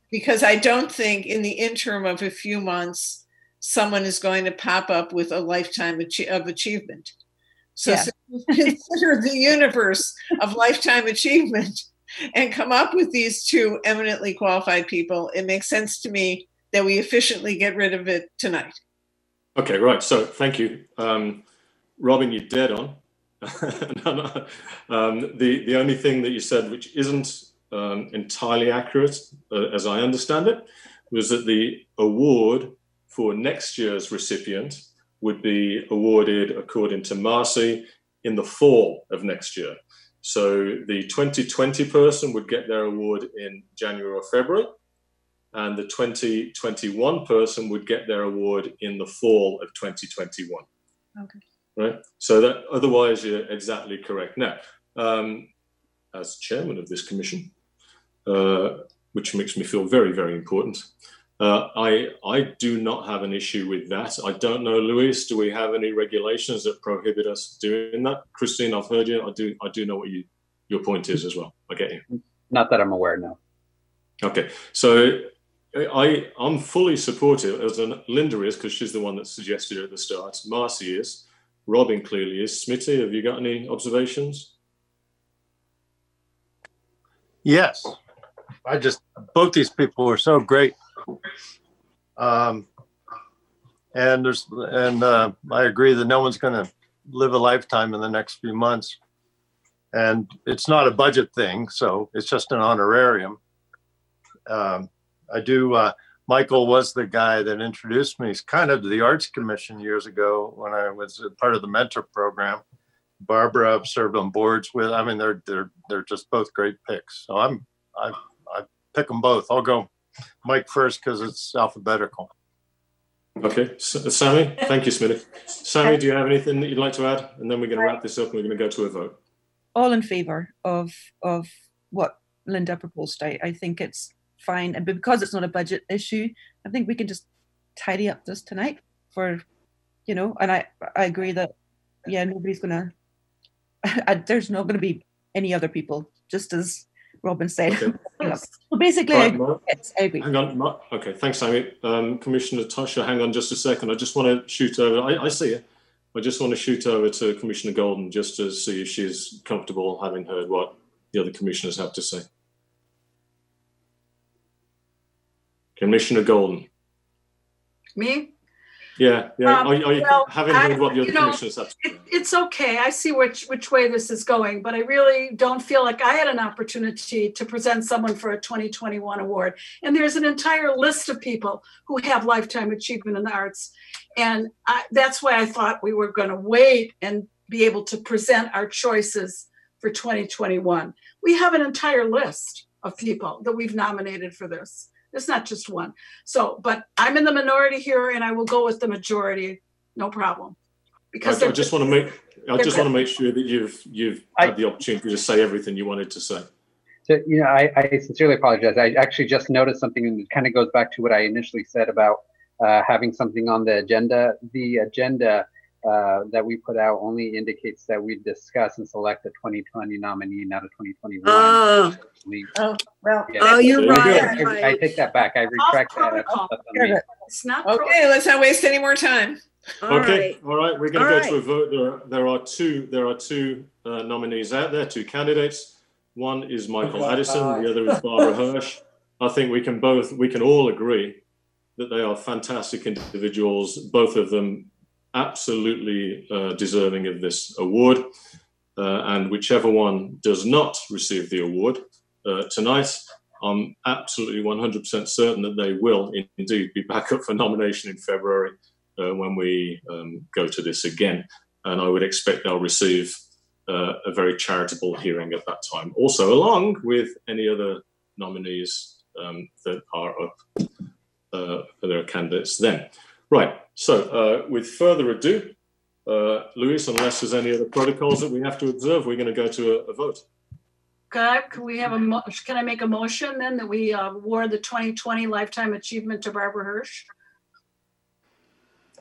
Speaker 3: because I don't think in the interim of a few months, someone is going to pop up with a lifetime of achievement. So consider the universe of lifetime achievement and come up with these two eminently qualified people. It makes sense to me that we efficiently get rid of it tonight.
Speaker 6: Okay, right. So thank you. Robin, you're dead on. The only thing that you said, which isn't entirely accurate, as I understand it, was that the award for next year's recipient would be awarded, according to Marcy, in the fall of next year. So the 2020 person would get their award in January or February, and the 2021 person would get their award in the fall of 2021.
Speaker 3: Okay.
Speaker 6: Right. So that otherwise you're exactly correct. Now, as chairman of this commission, which makes me feel very, very important, I do not have an issue with that. I don't know, Luis, do we have any regulations that prohibit us doing that? Christine, I've heard you. I do know what your point is as well. I get you.
Speaker 2: Not that I'm aware, no.
Speaker 6: Okay. So I'm fully supportive, as Linda is, because she's the one that suggested it at the start. Marcy is. Robin clearly is. Smitty, have you got any observations?
Speaker 8: Yes. Both these people were so great. I agree that no one's going to live a lifetime in the next few months. And it's not a budget thing, so it's just an honorarium. Michael was the guy that introduced me kind of to the Arts Commission years ago when I was part of the mentor program. Barbara I've served on boards with. I mean, they're just both great picks. So I pick them both. I'll go Mike first because it's alphabetical.
Speaker 6: Okay, Sammy, thank you, Smitty. Sammy, do you have anything that you'd like to add? And then we're going to wrap this up and we're going to go to a vote.
Speaker 7: All in favor of what Linda proposed. I think it's fine, and because it's not a budget issue, I think we can just tidy up this tonight and I agree that nobody's gonna there's not gonna be any other people, just as Robin said. Okay. So basically,
Speaker 6: right,
Speaker 7: I agree.
Speaker 6: Hang on, Mark. Okay, thanks, Sammy. Commissioner Tasha, hang on just a second. I just want to shoot over. I see you. I just want to shoot over to Commissioner Golden just to see if she's comfortable having heard what the other commissioners have to say. Commissioner Golden.
Speaker 4: Me?
Speaker 6: Yeah. Are you having heard what the other commissioners have to say?
Speaker 4: It's okay. I see which way this is going, but I really don't feel like I had an opportunity to present someone for a 2021 award. And there's an entire list of people who have lifetime achievement in the arts. And that's why I thought we were going to wait and be able to present our choices for 2021. We have an entire list of people that we've nominated for this. It's not just one. So, but I'm in the minority here, and I will go with the majority, no problem. Because
Speaker 6: I just want to make sure that you've had the opportunity to say everything you wanted to say.
Speaker 2: So, I sincerely apologize. I actually just noticed something, and it kind of goes back to what I initially said about having something on the agenda. The agenda that we put out only indicates that we discuss and select a 2020 nominee, not a 2021.
Speaker 3: Oh, well.
Speaker 2: Yeah.
Speaker 1: Oh, you're
Speaker 6: There you go.
Speaker 1: right.
Speaker 2: I take that back. I retract that.
Speaker 4: Protocol.
Speaker 2: That's on me.
Speaker 4: It's not
Speaker 3: Okay, let's not waste any more time.
Speaker 1: All
Speaker 6: Okay,
Speaker 1: right.
Speaker 6: all right. We're going
Speaker 1: All
Speaker 6: to go to a vote. There are two nominees out there, two candidates. One is Michael Addison, the other is Barbara Hirsch. I think we can all agree that they are fantastic individuals, both of them absolutely deserving of this award. And whichever one does not receive the award tonight, I'm absolutely 100% certain that they will indeed be back up for nomination in February when we go to this again. And I would expect they'll receive a very charitable hearing at that time. Also, along with any other nominees that are up for their candidates then. Right, so with further ado, Luis, unless there's any other protocols that we have to observe, we're going to go to a vote.
Speaker 4: Can I make a motion then that we award the 2020 Lifetime Achievement to Barbara Hirsch?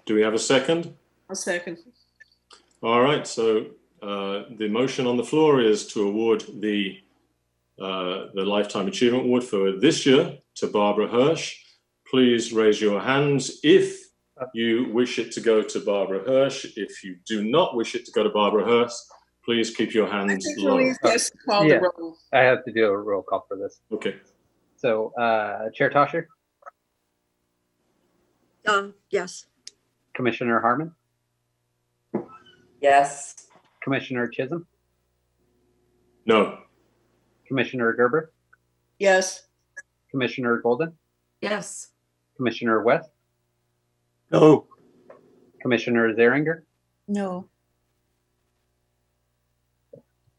Speaker 6: Do we have a second?
Speaker 3: A second.
Speaker 6: All right, so the motion on the floor is to award the Lifetime Achievement Award for this year to Barbara Hirsch. Please raise your hands if you wish it to go to Barbara Hirsch. If you do not wish it to go to Barbara Hirsch, please keep your hands low.
Speaker 3: Yes, call the roll.
Speaker 2: I have to do a roll call for this.
Speaker 6: Okay.
Speaker 2: So, Chair Tosher,
Speaker 1: Yes.
Speaker 2: Commissioner Harmon,
Speaker 5: Yes.
Speaker 2: Commissioner Chisholm,
Speaker 6: No.
Speaker 2: Commissioner Gerber,
Speaker 3: Yes.
Speaker 2: Commissioner Golden,
Speaker 4: Yes.
Speaker 2: Commissioner West,
Speaker 8: No.
Speaker 2: Commissioner Zeringer.
Speaker 7: No.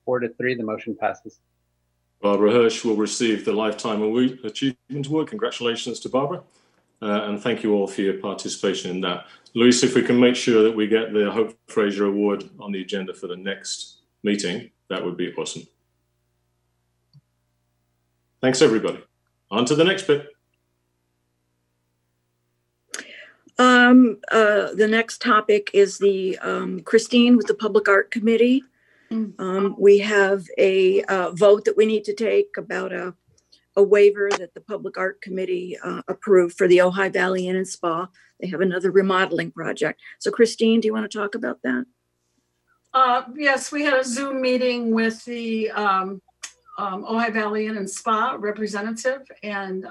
Speaker 2: 4-3, the motion passes.
Speaker 6: Barbara Hirsch will receive the Lifetime Achievement Award. Congratulations to Barbara. And thank you all for your participation in that. Luis, if we can make sure that we get the Hope Frazier Award on the agenda for the next meeting, that would be awesome. Thanks, everybody. On to the next bit.
Speaker 1: The next topic is the Christine with the Public Art Committee. We have a vote that we need to take about a waiver that the Public Art Committee approved for the Ojai Valley Inn and Spa. They have another remodeling project. So Christine, do you want to talk about that?
Speaker 4: Yes, we had a Zoom meeting with the Ojai Valley Inn and Spa representative, and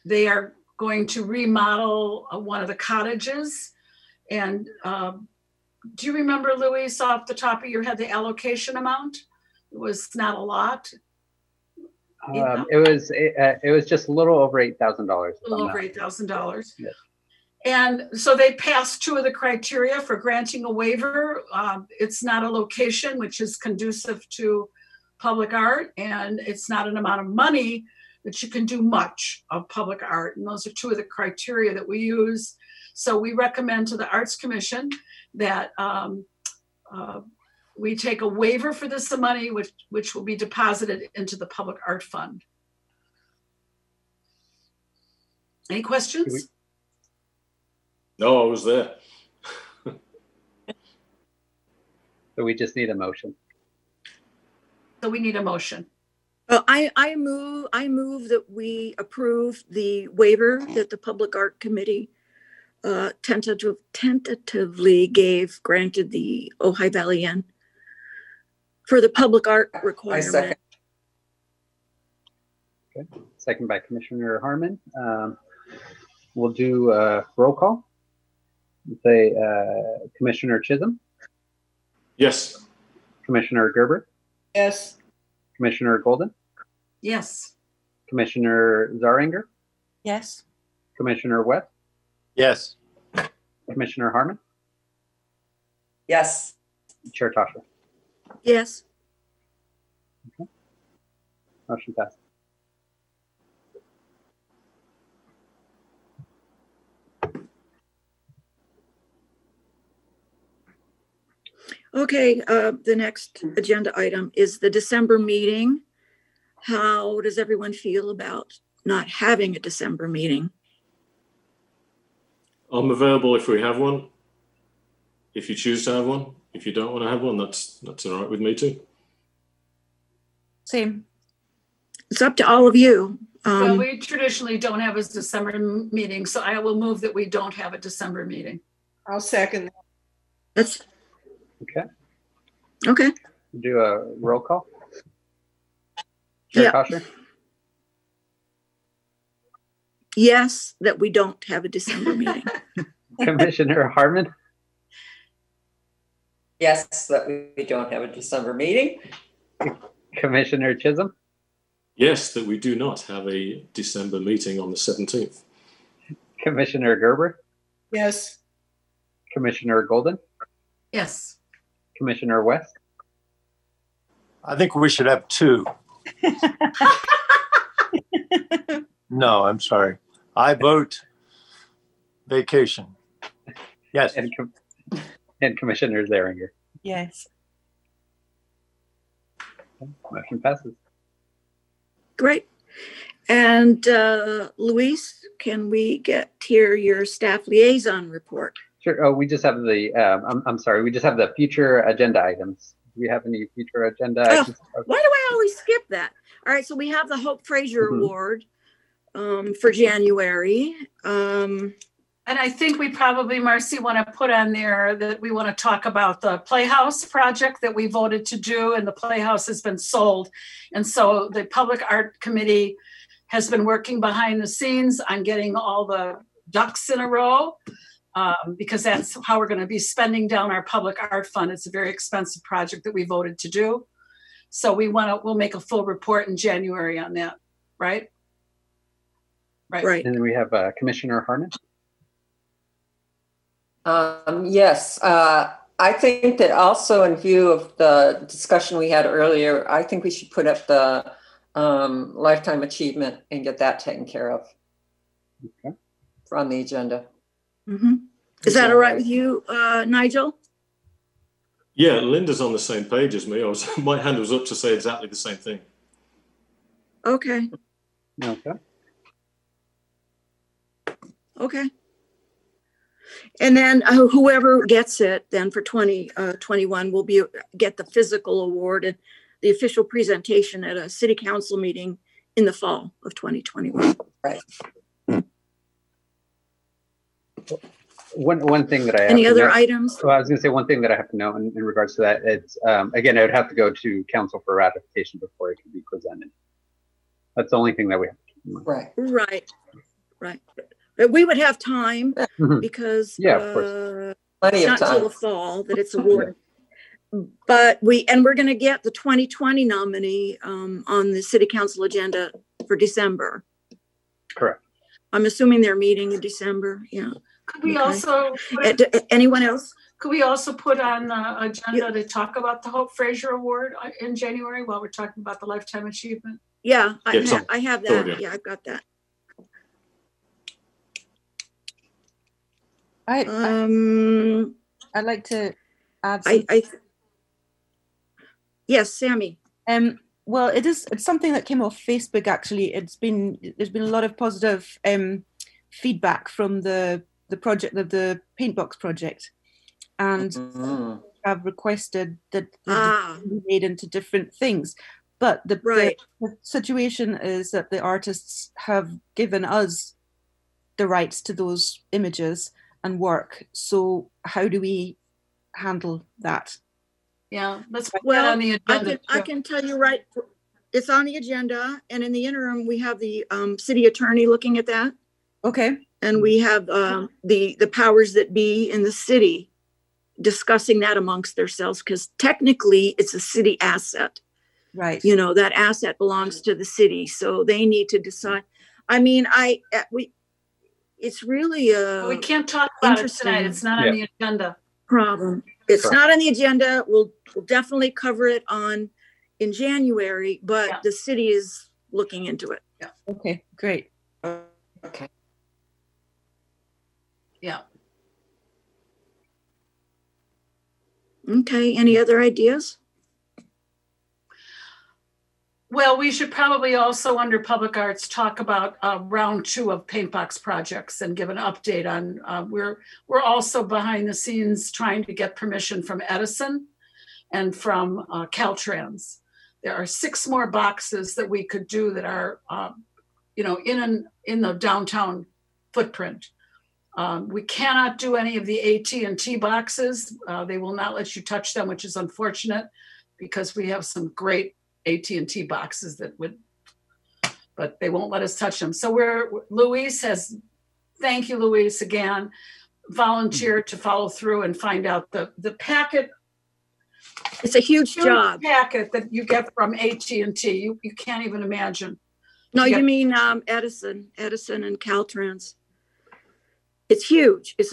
Speaker 4: they are going to remodel one of the cottages. And do you remember, Luis, off the top of your head, the allocation amount? It was not a lot.
Speaker 2: It was just a little over $8,000.
Speaker 4: A little over $8,000.
Speaker 2: Yes.
Speaker 4: And so they passed two of the criteria for granting a waiver. It's not a location which is conducive to public art, and it's not an amount of money that you can do much of public art. And those are two of the criteria that we use. So we recommend to the Arts Commission that we take a waiver for this money, which will be deposited into the Public Art Fund. Any questions?
Speaker 6: No, I was there.
Speaker 2: So we just need a motion.
Speaker 4: So we need a motion.
Speaker 1: I move that we approve the waiver that the Public Art Committee tentatively granted the Ojai Valley Inn for the public art requirement.
Speaker 5: I second.
Speaker 2: Okay. Second by Commissioner Harmon. We'll do a roll call. Say Commissioner Chisholm.
Speaker 6: Yes.
Speaker 2: Commissioner Gerber.
Speaker 3: Yes.
Speaker 2: Commissioner Golden.
Speaker 4: Yes.
Speaker 2: Commissioner Zaringer.
Speaker 7: Yes.
Speaker 2: Commissioner West.
Speaker 8: Yes.
Speaker 2: Commissioner Harmon.
Speaker 5: Yes.
Speaker 2: Chair Tasha.
Speaker 1: Yes.
Speaker 2: Okay. Motion passed.
Speaker 1: Okay, the next agenda item is the December meeting. How does everyone feel about not having a December meeting?
Speaker 6: I'm available if we have one. If you choose to have one. If you don't want to have one, that's all right with me too.
Speaker 7: Same.
Speaker 1: It's up to all of you.
Speaker 4: Well, we traditionally don't have a December meeting, so I will move that we don't have a December meeting.
Speaker 3: I'll second that.
Speaker 1: That's
Speaker 2: Okay.
Speaker 1: okay.
Speaker 2: Do a roll call. Chair
Speaker 1: Yeah.
Speaker 2: Kosher?
Speaker 1: Yes, that we don't have a December meeting.
Speaker 2: Commissioner Harmon?
Speaker 5: Yes, that we don't have a December meeting.
Speaker 2: Commissioner Chisholm?
Speaker 6: Yes, that we do not have a December meeting on the 17th.
Speaker 2: Commissioner Gerber?
Speaker 3: Yes.
Speaker 2: Commissioner Golden?
Speaker 4: Yes.
Speaker 2: Commissioner West?
Speaker 8: I think we should have two. No, I'm sorry. I vote vacation. Yes.
Speaker 2: And Commissioner Zeringer.
Speaker 7: Yes.
Speaker 2: Motion passes.
Speaker 1: Great. And Luis, can we get here your staff liaison report?
Speaker 2: Sure. Oh, we just have the, I'm sorry, we just have the future agenda items. Do we have any future agenda items?
Speaker 1: Why do I always skip that? All right, so we have the Hope Frazier Award for January.
Speaker 4: And I think we probably, Marcy, want to put on there that we want to talk about the Playhouse project that we voted to do, and the Playhouse has been sold. And so the Public Art Committee has been working behind the scenes on getting all the ducks in a row, because that's how we're going to be spending down our public art fund. It's a very expensive project that we voted to do. So we'll make a full report in January on that, right?
Speaker 1: Right.
Speaker 2: And then we have Commissioner Harmon.
Speaker 5: Yes, I think that also in view of the discussion we had earlier, I think we should put up the lifetime achievement and get that taken care of.
Speaker 2: Okay.
Speaker 5: On the agenda.
Speaker 1: Mm-hmm. Is that all right with you, Nigel?
Speaker 6: Yeah, Linda's on the same page as me. My hand was up to say exactly the same thing.
Speaker 1: Okay.
Speaker 2: Okay.
Speaker 1: Okay. And then whoever gets it then for 2021 will get the physical award and the official presentation at a city council meeting in the fall of 2021.
Speaker 5: Right.
Speaker 2: One thing that I have
Speaker 1: Any other
Speaker 2: note,
Speaker 1: items?
Speaker 2: Well, I was going to say one thing that I have to know in regards to that. It's again, I would have to go to council for ratification before it can be presented. That's the only thing that we have to keep in mind.
Speaker 1: Right. But we would have time because
Speaker 2: of course.
Speaker 5: Plenty of
Speaker 1: not
Speaker 5: time.
Speaker 1: until the fall that it's awarded. But we're going to get the 2020 nominee on the city council agenda for December.
Speaker 2: Correct.
Speaker 1: I'm assuming they're meeting in December. Yeah.
Speaker 4: Could we also,
Speaker 1: anyone else?
Speaker 4: Could we also put on the agenda to talk about the Hope Frazier Award in January while we're talking about the Lifetime Achievement?
Speaker 1: Yeah, I
Speaker 6: Yeah,
Speaker 1: have
Speaker 6: so,
Speaker 1: that. Yeah, I've got that.
Speaker 7: I'd like to add
Speaker 1: yes, Sammy.
Speaker 7: Well, it's something that came off Facebook. Actually, there's been a lot of positive feedback from the project of the Paintbox project, and have requested that be made into different things. But the situation is that the artists have given us the rights to those images and work. So how do we handle that?
Speaker 4: Yeah, let's put that on the agenda.
Speaker 1: I can tell you it's on the agenda, and in the interim, we have the city attorney looking at that.
Speaker 7: Okay.
Speaker 1: And we have the powers that be in the city discussing that amongst themselves, because technically it's a city asset.
Speaker 7: Right.
Speaker 1: You know, that asset belongs to the city, so they need to decide. I mean, it's really
Speaker 4: we can't talk about it tonight. It's not on the agenda.
Speaker 1: Problem. It's not on the agenda. We'll definitely cover it in January, but the city is looking into it.
Speaker 4: Yeah.
Speaker 7: Okay, great.
Speaker 5: Okay.
Speaker 4: Yeah.
Speaker 1: Okay, any other ideas?
Speaker 4: Well, we should probably also, under Public Arts, talk about round 2 of paint box projects and give an update on. We're also behind the scenes trying to get permission from Addison and from Caltrans. There are 6 more boxes that we could do that are, in the downtown footprint. We cannot do any of the AT&T boxes. They will not let you touch them, which is unfortunate because we have some great AT&T boxes that would, but they won't let us touch them. So thank you, Luis, again, volunteered to follow through and find out the packet.
Speaker 1: It's a huge job.
Speaker 4: Packet that you get from AT&T. You can't even imagine.
Speaker 1: No, you mean Addison and Caltrans. It's huge. It's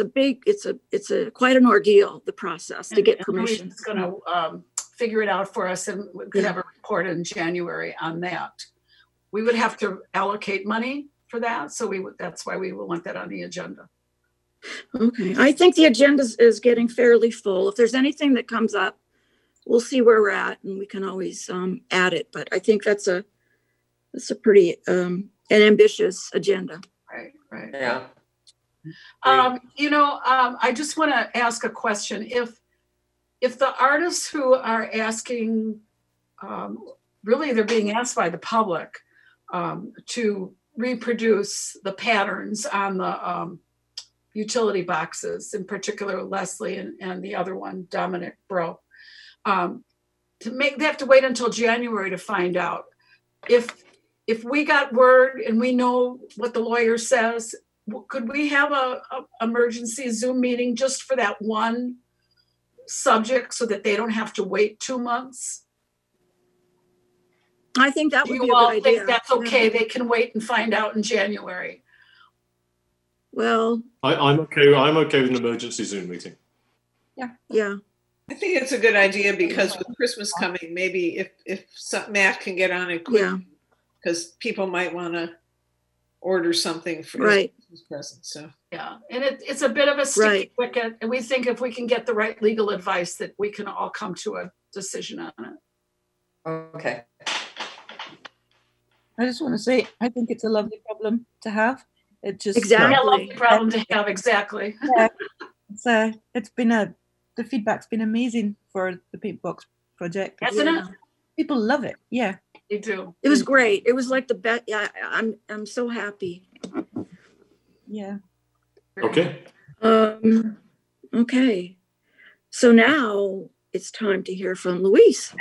Speaker 1: quite an ordeal, the process to get permission.
Speaker 4: It's going to figure it out for us, and we could have a report in January on that. We would have to allocate money for that, so that's why we want that on the agenda.
Speaker 1: Okay, I think the agenda is getting fairly full. If there's anything that comes up, we'll see where we're at, and we can always add it. But I think that's a pretty an ambitious agenda.
Speaker 4: Right.
Speaker 5: Yeah.
Speaker 4: I just want to ask a question. If the artists who are asking, really they're being asked by the public to reproduce the patterns on the utility boxes, in particular Leslie and the other one, Dominic Bro, they have to wait until January to find out. If we got word and we know what the lawyer says, could we have a emergency Zoom meeting just for that one subject so that they don't have to wait 2 months?
Speaker 1: I think that would be a good idea.
Speaker 4: Think that's okay? Yeah. They can wait and find out in January.
Speaker 1: Well,
Speaker 6: I'm okay. I'm okay with an emergency Zoom meeting.
Speaker 1: Yeah.
Speaker 3: I think it's a good idea because with Christmas coming, maybe if Matt can get on it quick, because people might want to order something for Christmas present. So
Speaker 4: and it's a bit of a sticky wicket, and we think if we can get the right legal advice, that we can all come to a decision on it.
Speaker 5: Okay.
Speaker 7: I just want to say, I think it's a lovely problem to have. It just
Speaker 1: exactly
Speaker 4: a lovely problem to have. Exactly.
Speaker 7: Yeah. It's been the feedback's been amazing for the paint box project.
Speaker 4: Hasn't it?
Speaker 7: People love it. Yeah.
Speaker 4: They do.
Speaker 1: It was great. It was like the best. Yeah, I'm so happy.
Speaker 7: Yeah.
Speaker 6: Okay.
Speaker 1: Okay. So now it's time to hear from Luis.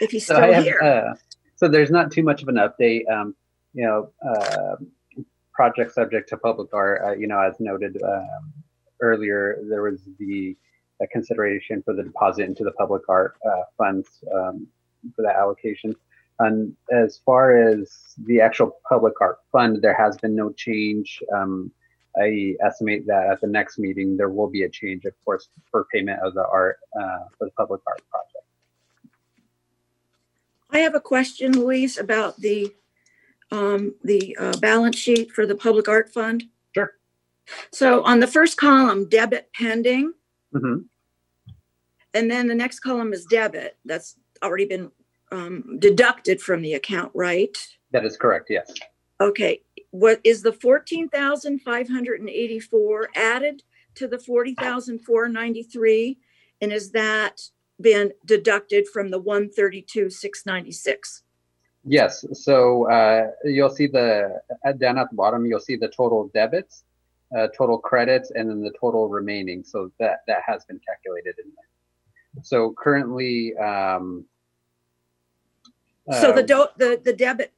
Speaker 1: If he's still here.
Speaker 2: So there's not too much of an update. Project subject to public art. As noted earlier, there was the consideration for the deposit into the public art funds for that allocation. And as far as the actual public art fund, there has been no change. I estimate that at the next meeting, there will be a change, of course, for payment of the art for the public art project.
Speaker 1: I have a question, Luis, about the balance sheet for the public art fund.
Speaker 2: Sure.
Speaker 1: So on the first column, debit pending.
Speaker 2: Mm-hmm.
Speaker 1: And then the next column is debit. That's already been deducted from the account, right?
Speaker 2: That is correct, yes.
Speaker 1: Okay. What is the 14,584 added to the 40,493? And is that been deducted from the 132,696?
Speaker 2: Yes. So you'll see down at the bottom, you'll see the total debits, total credits, and then the total remaining. So that has been calculated in there. So currently,
Speaker 1: so the debit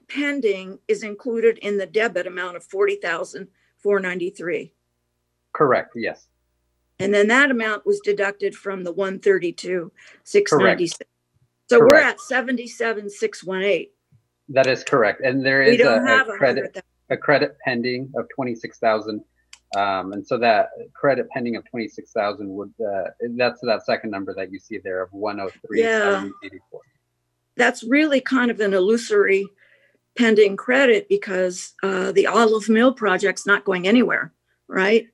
Speaker 1: pending is included in the debit amount of 40,493.
Speaker 2: Correct. Yes.
Speaker 1: And then that amount was deducted from the 132,696. So
Speaker 2: correct.
Speaker 1: We're at 77,618.
Speaker 2: That is correct. And there is a credit pending of 26,000. And so that credit pending of 26,000 would that's that second number that you see there of 103,784.
Speaker 1: That's really kind of an illusory pending credit because the Olive Mill project's not going anywhere, right?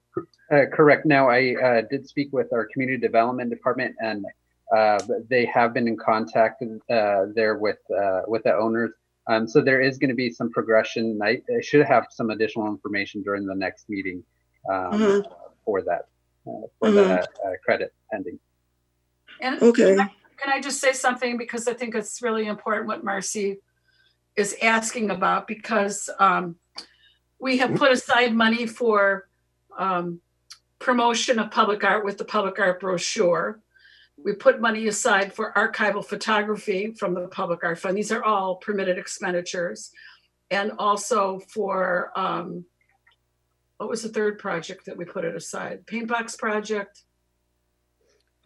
Speaker 2: Correct. Now, I did speak with our community development department, and but they have been in contact there with the owners. So there is going to be some progression. I should have some additional information during the next meeting for that, for the credit pending.
Speaker 4: And
Speaker 1: Okay.
Speaker 4: can I just say something, because I think it's really important what Marcy is asking about, because we have put aside money for promotion of public art with the public art brochure. We put money aside for archival photography from the Public Art Fund. These are all permitted expenditures. And also for, what was the third project that we put it aside? Paint box project?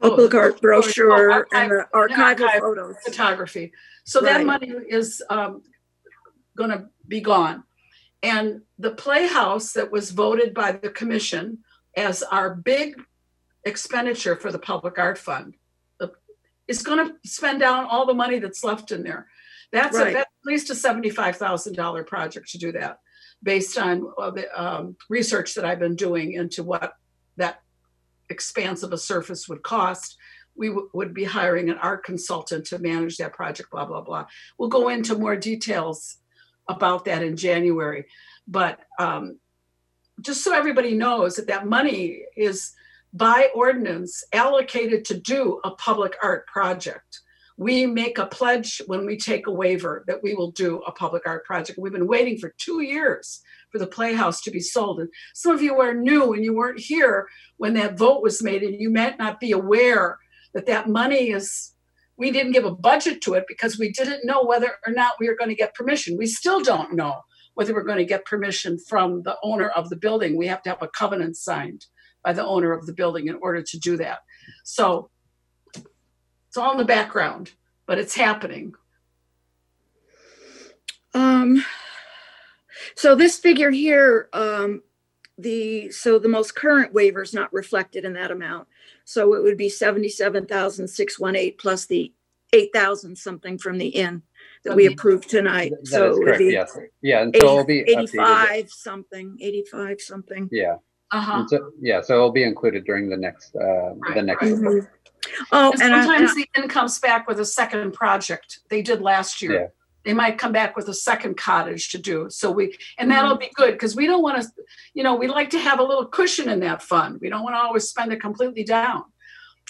Speaker 1: Public art brochure and the archival photos.
Speaker 4: Photography. So that money is going to be gone. And the Playhouse that was voted by the commission as our big expenditure for the Public Art Fund is going to spend down all the money that's left in there. That's at least a $75,000 project to do that, based on the research that I've been doing into what that expanse of a surface would cost. We would be hiring an art consultant to manage that project, blah, blah, blah. We'll go into more details about that in January. But just so everybody knows that money is by ordinance allocated to do a public art project. We make a pledge when we take a waiver that we will do a public art project. We've been waiting for 2 years for the Playhouse to be sold. And some of you are new and you weren't here when that vote was made, and you might not be aware that that money is, we didn't give a budget to it because we didn't know whether or not we were going to get permission. We still don't know whether we're going to get permission from the owner of the building. We have to have a covenant signed by the owner of the building in order to do that. So it's all in the background, but it's happening.
Speaker 1: So this figure here, the most current waiver is not reflected in that amount. So it would be 77,618 plus the 8,000 something from the inn that we approved tonight.
Speaker 2: That
Speaker 1: so
Speaker 2: is correct,
Speaker 1: it would be
Speaker 2: yes. Yeah, and so it'll be
Speaker 1: 85 something, 85 something.
Speaker 2: Yeah. And so, yeah, so it'll be included during the next
Speaker 1: Mhm. Oh,
Speaker 4: and sometimes the inn comes back with a second project they did last year.
Speaker 2: Yeah.
Speaker 4: They might come back with a second cottage to do. So that'll be good, because we don't want to, we like to have a little cushion in that fund. We don't want to always spend it completely down.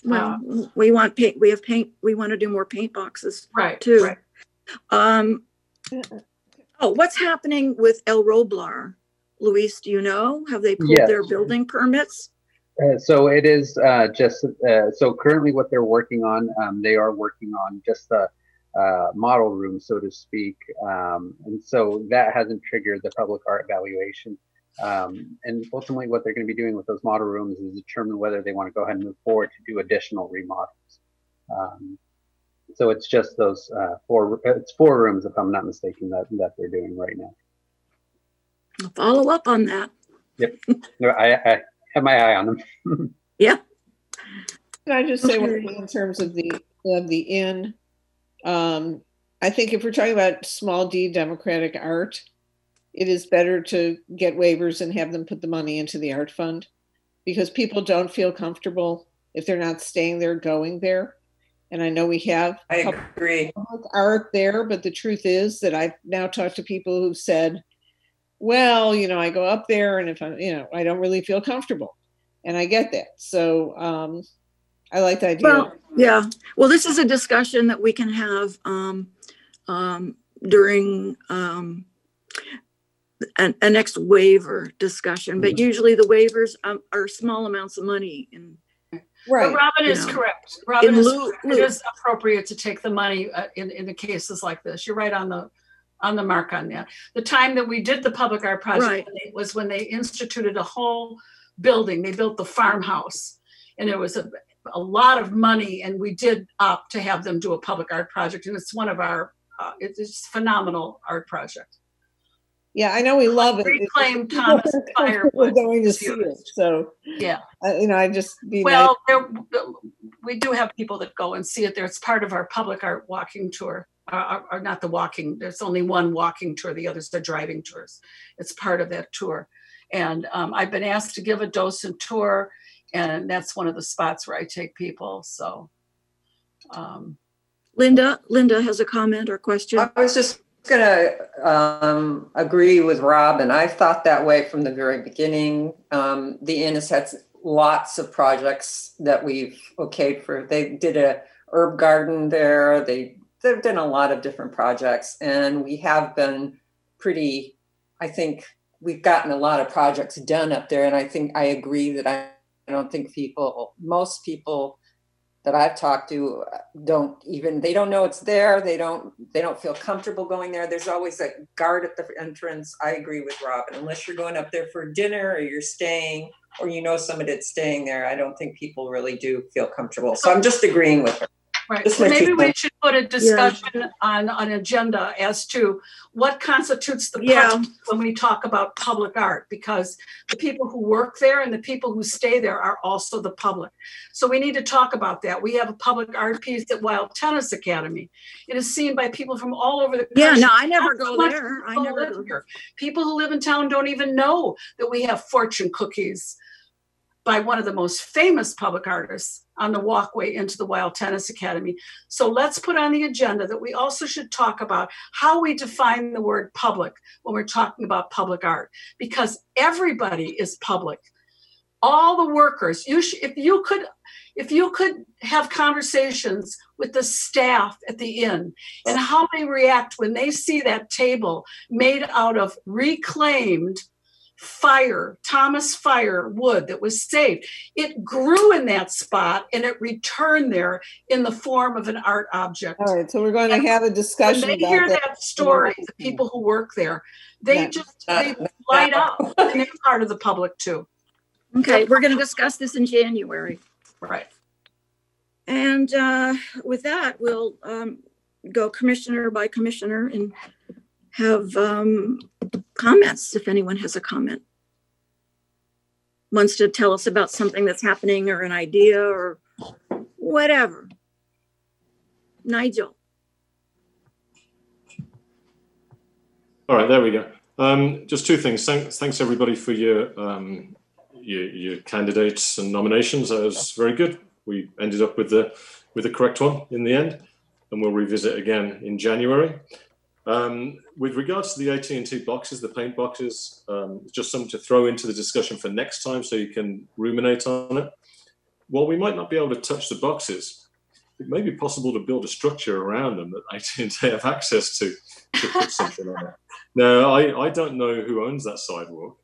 Speaker 1: Well, we want paint. We have paint. We want to do more paint boxes, too.
Speaker 4: Right.
Speaker 1: What's happening with El Roblar? Luis, do you know? Have they pulled their building permits?
Speaker 2: So it is so currently what they're working on, they are working on just the model room, so to speak. And so that hasn't triggered the public art valuation. And ultimately what they're going to be doing with those model rooms is determine whether they want to go ahead and move forward to do additional remodels. So it's just those four rooms, if I'm not mistaken, that they're doing right now.
Speaker 1: I'll follow up on that.
Speaker 2: Yep. I have my eye on them.
Speaker 1: Yeah.
Speaker 3: Can I just say one thing in terms of the inn? I think if we're talking about small D democratic art, it is better to get waivers and have them put the money into the art fund, because people don't feel comfortable if they're not staying there, going there. And I know we have
Speaker 5: public
Speaker 3: art there, but the truth is that I've now talked to people who've said, well, I go up there and if I don't really feel comfortable, and I get that. So I like the idea.
Speaker 1: Well, yeah. Well, this is a discussion that we can have during a next waiver discussion, but usually the waivers are small amounts of money.
Speaker 3: Right.
Speaker 4: But Robin is correct. Robin it is appropriate to take the money in the cases like this. You're right on the mark on that. The time that we did the public art project was when they instituted a whole building. They built the farmhouse, and it was a lot of money, and we did opt to have them do a public art project, and it's one of our it's a phenomenal art project.
Speaker 3: Yeah, I know we love it.
Speaker 4: Reclaim Thomas Firewood.
Speaker 3: We're going to see it, so
Speaker 4: yeah.
Speaker 3: I just
Speaker 4: we do have people that go and see it there. It's part of our public art walking tour. Or not the walking. There's only one walking tour. The others are driving tours. It's part of that tour, and I've been asked to give a docent tour, and that's one of the spots where I take people. So
Speaker 1: Linda has a comment or question.
Speaker 5: I was just going to agree with Rob, and I've thought that way from the very beginning. The Inn has had lots of projects that we've okayed for. They did a herb garden there. They've done a lot of different projects, and we have been pretty, I think we've gotten a lot of projects done up there. And I think I agree that I don't think most people that I've talked to they don't know it's there. They don't feel comfortable going there. There's always a guard at the entrance. I agree with Robin. Unless you're going up there for dinner or you're staying or you know somebody that's staying there, I don't think people really do feel comfortable. So I'm just agreeing with her.
Speaker 4: Right. So maybe we should put a discussion on an agenda as to what constitutes the public when we talk about public art, because the people who work there and the people who stay there are also the public. So we need to talk about that. We have a public art piece at Wild Tennis Academy. It is seen by people from all over the country.
Speaker 1: Yeah, no, I never go there. I never go
Speaker 4: there. People who live in town don't even know that we have fortune cookies by one of the most famous public artists on the walkway into the Wild Tennis Academy. So let's put on the agenda that we also should talk about how we define the word public when we're talking about public art, because everybody is public. All the workers, if you could have conversations with the staff at the inn and how they react when they see that table made out of reclaimed Thomas Fire wood that was saved. It grew in that spot and it returned there in the form of an art object.
Speaker 3: All right, so we're going to have a discussion
Speaker 4: when they hear that story, the people who work there, they light up, and they're part of the public too.
Speaker 1: Okay, we're going to discuss this in January.
Speaker 4: Right.
Speaker 1: And with that, we'll go commissioner by commissioner and have comments if anyone has a comment. Wants to tell us about something that's happening or an idea or whatever. Nigel.
Speaker 6: All right, there we go. Just two things. Thanks everybody for your candidates and nominations. That was very good. We ended up with the correct one in the end, and we'll revisit again in January. With regards to the AT&T boxes, the paint boxes, just something to throw into the discussion for next time so you can ruminate on it. While we might not be able to touch the boxes, it may be possible to build a structure around them that AT&T have access to put something on it. Now, I don't know who owns that sidewalk,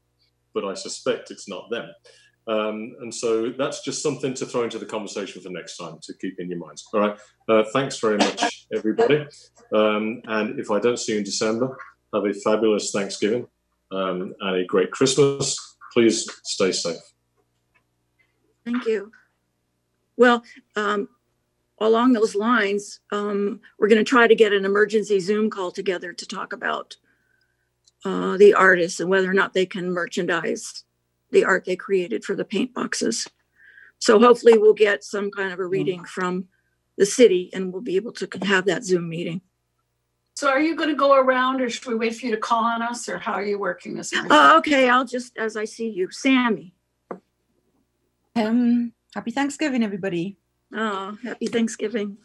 Speaker 6: but I suspect it's not them. And so that's just something to throw into the conversation for next time to keep in your minds. All right. Thanks very much, everybody. And if I don't see you in December, have a fabulous Thanksgiving and a great Christmas. Please stay safe.
Speaker 1: Thank you. Well, along those lines, we're going to try to get an emergency Zoom call together to talk about the artists and whether or not they can merchandise the art they created for the paint boxes. So hopefully we'll get some kind of a reading from the city and we'll be able to have that Zoom meeting.
Speaker 4: So are you going to go around or should we wait for you to call on us, or how are you working this?
Speaker 1: Okay, I'll just, as I see you. Sammy.
Speaker 7: Happy Thanksgiving, everybody.
Speaker 1: Oh, happy Thanksgiving.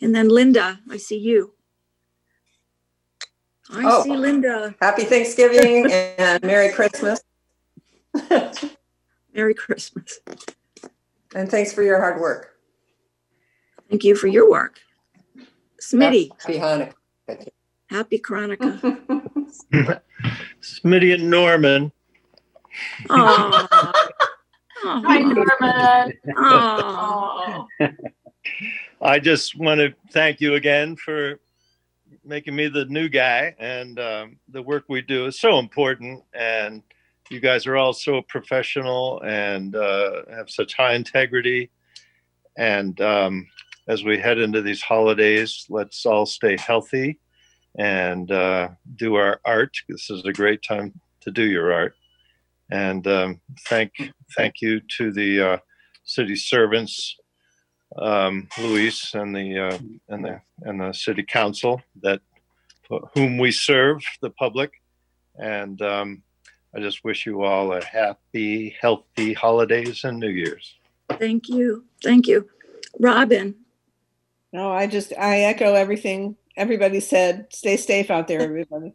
Speaker 1: And then Linda, I see you. I see Linda.
Speaker 5: Happy Thanksgiving and Merry Christmas.
Speaker 1: Merry Christmas.
Speaker 5: And thanks for your hard work.
Speaker 1: Thank you for your work. Smitty.
Speaker 5: Happy Hanukkah.
Speaker 1: Happy Hanukkah.
Speaker 8: Smitty and Norman.
Speaker 1: Oh.
Speaker 4: Hi, Norman.
Speaker 1: Oh.
Speaker 8: I just want to thank you again for making me the new guy, and the work we do is so important, and you guys are all so professional and have such high integrity. And as we head into these holidays, let's all stay healthy and do our art. This is a great time to do your art. And thank you to the city servants, Luis, and the city council whom we serve, the public. And I just wish you all a happy, healthy holidays and New Year's.
Speaker 1: Thank you. Thank you. Robin.
Speaker 3: No, I echo everything everybody said. Stay safe out there, everybody.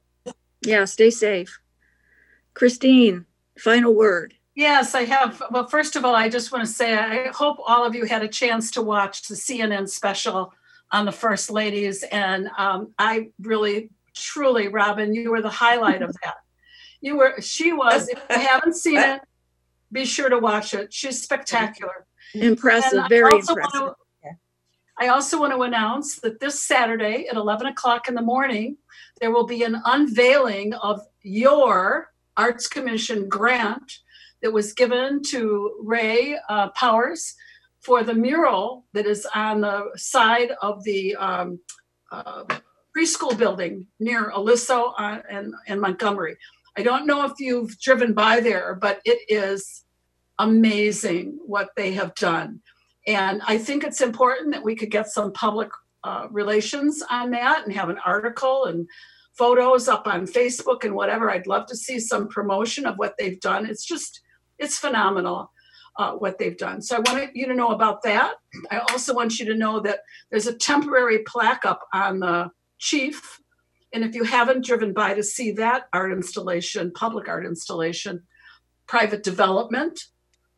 Speaker 1: Yeah, stay safe. Christine, final word.
Speaker 4: Yes, I have. Well, first of all, I just want to say I hope all of you had a chance to watch the CNN special on the First Ladies. And I really, truly, Robin, you were the highlight of that. She was, if you haven't seen it, be sure to watch it. She's spectacular.
Speaker 1: Impressive, very impressive.
Speaker 4: I also want to announce that this Saturday at 11 o'clock in the morning, there will be an unveiling of your Arts Commission grant that was given to Ray Powers for the mural that is on the side of the preschool building near Aliso and Montgomery. I don't know if you've driven by there, but it is amazing what they have done. And I think it's important that we could get some public relations on that and have an article and photos up on Facebook and whatever. I'd love to see some promotion of what they've done. It's phenomenal what they've done. So I want you to know about that. I also want you to know that there's a temporary plaque up on the Chief. And if you haven't driven by to see that art installation, public art installation, private development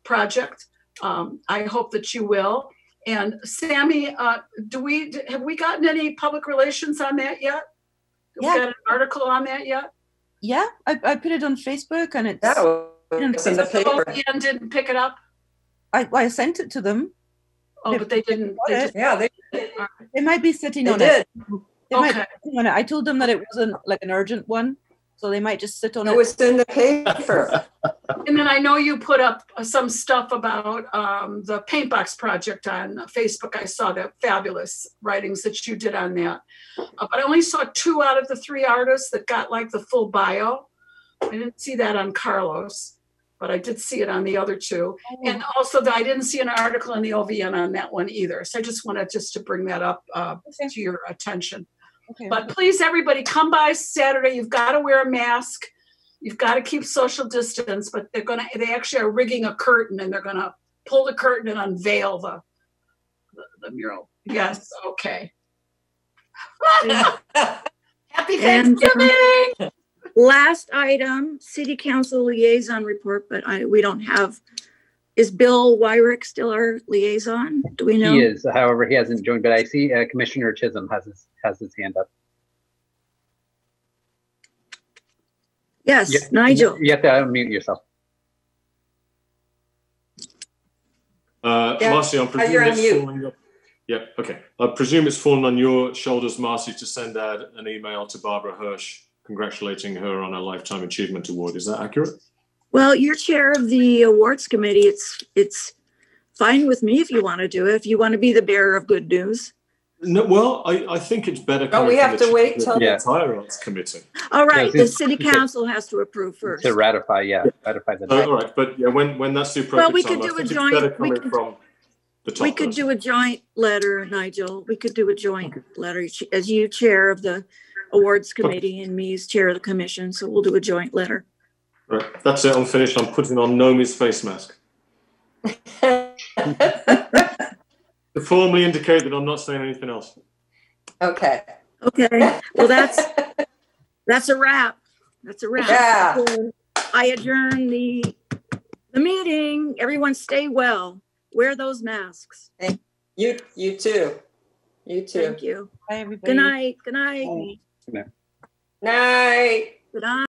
Speaker 4: project, I hope that you will. And Sammy, have we gotten any public relations on that yet?
Speaker 7: Yeah.
Speaker 4: Have we got an article on that yet?
Speaker 7: Yeah, I put it on Facebook and it's
Speaker 5: in the paper.
Speaker 4: OPN didn't pick it up?
Speaker 7: I sent it to them.
Speaker 4: Oh, but they didn't.
Speaker 7: They might be sitting on
Speaker 5: it.
Speaker 7: They might be sitting on it. I told them that it wasn't like an urgent one, so they might just sit on it.
Speaker 5: It was in the paper.
Speaker 4: And then I know you put up some stuff about the paint box project on Facebook. I saw the fabulous writings that you did on that. But I only saw 2 out of the 3 artists that got like the full bio. I didn't see that on Carlos, but I did see it on the other 2. And also I didn't see an article in the OVN on that one either. So I just wanted to bring that up to your attention.
Speaker 7: Okay.
Speaker 4: But please, everybody, come by Saturday. You've got to wear a mask. You've got to keep social distance, but they actually are rigging a curtain and they're going to pull the curtain and unveil the mural. Yes. Okay. Happy Thanksgiving.
Speaker 1: And, last item, City Council liaison report, but we don't have, is Bill Wyrick still our liaison? Do we know?
Speaker 2: He is, however, he hasn't joined, but I see Commissioner Chisholm has his hand up.
Speaker 1: Yes, Nigel.
Speaker 2: You have to unmute yourself.
Speaker 6: Marcy, I'm presuming
Speaker 5: you're on
Speaker 6: it's
Speaker 5: mute.
Speaker 6: falling up. Yeah, okay. I presume it's fallen on your shoulders, Marcy, to send out an email to Barbara Hirsch congratulating her on a Lifetime Achievement Award. Is that accurate?
Speaker 1: Well, you're chair of the awards committee. It's fine with me if you want to do it. If you want to be the bearer of good news.
Speaker 6: No, well, I think it's better.
Speaker 5: Oh, we have to wait till
Speaker 6: the entire arts committee.
Speaker 1: All right, the city council has to approve first.
Speaker 2: To ratify, ratify the.
Speaker 6: All right, but yeah, when that's the appropriate
Speaker 1: Well, we
Speaker 6: time,
Speaker 1: could do
Speaker 6: I
Speaker 1: a
Speaker 6: think
Speaker 1: joint.
Speaker 6: it's better coming from the top
Speaker 1: We could
Speaker 6: person.
Speaker 1: do a joint letter, Nigel. We could do a joint letter as you chair of the awards committee and me as chair of the commission. So we'll do a joint letter.
Speaker 6: Right, that's it. I'm finished. I'm putting on Nomi's face mask to formally indicate that I'm not saying anything else.
Speaker 5: Okay.
Speaker 1: Okay. Well, that's a wrap. That's a wrap.
Speaker 5: Yeah.
Speaker 1: So I adjourn the meeting. Everyone stay well. Wear those masks.
Speaker 5: You too. You too.
Speaker 1: Thank you.
Speaker 7: Bye, everybody.
Speaker 1: Good night. Good night.
Speaker 2: No.
Speaker 5: Night.
Speaker 1: Good night.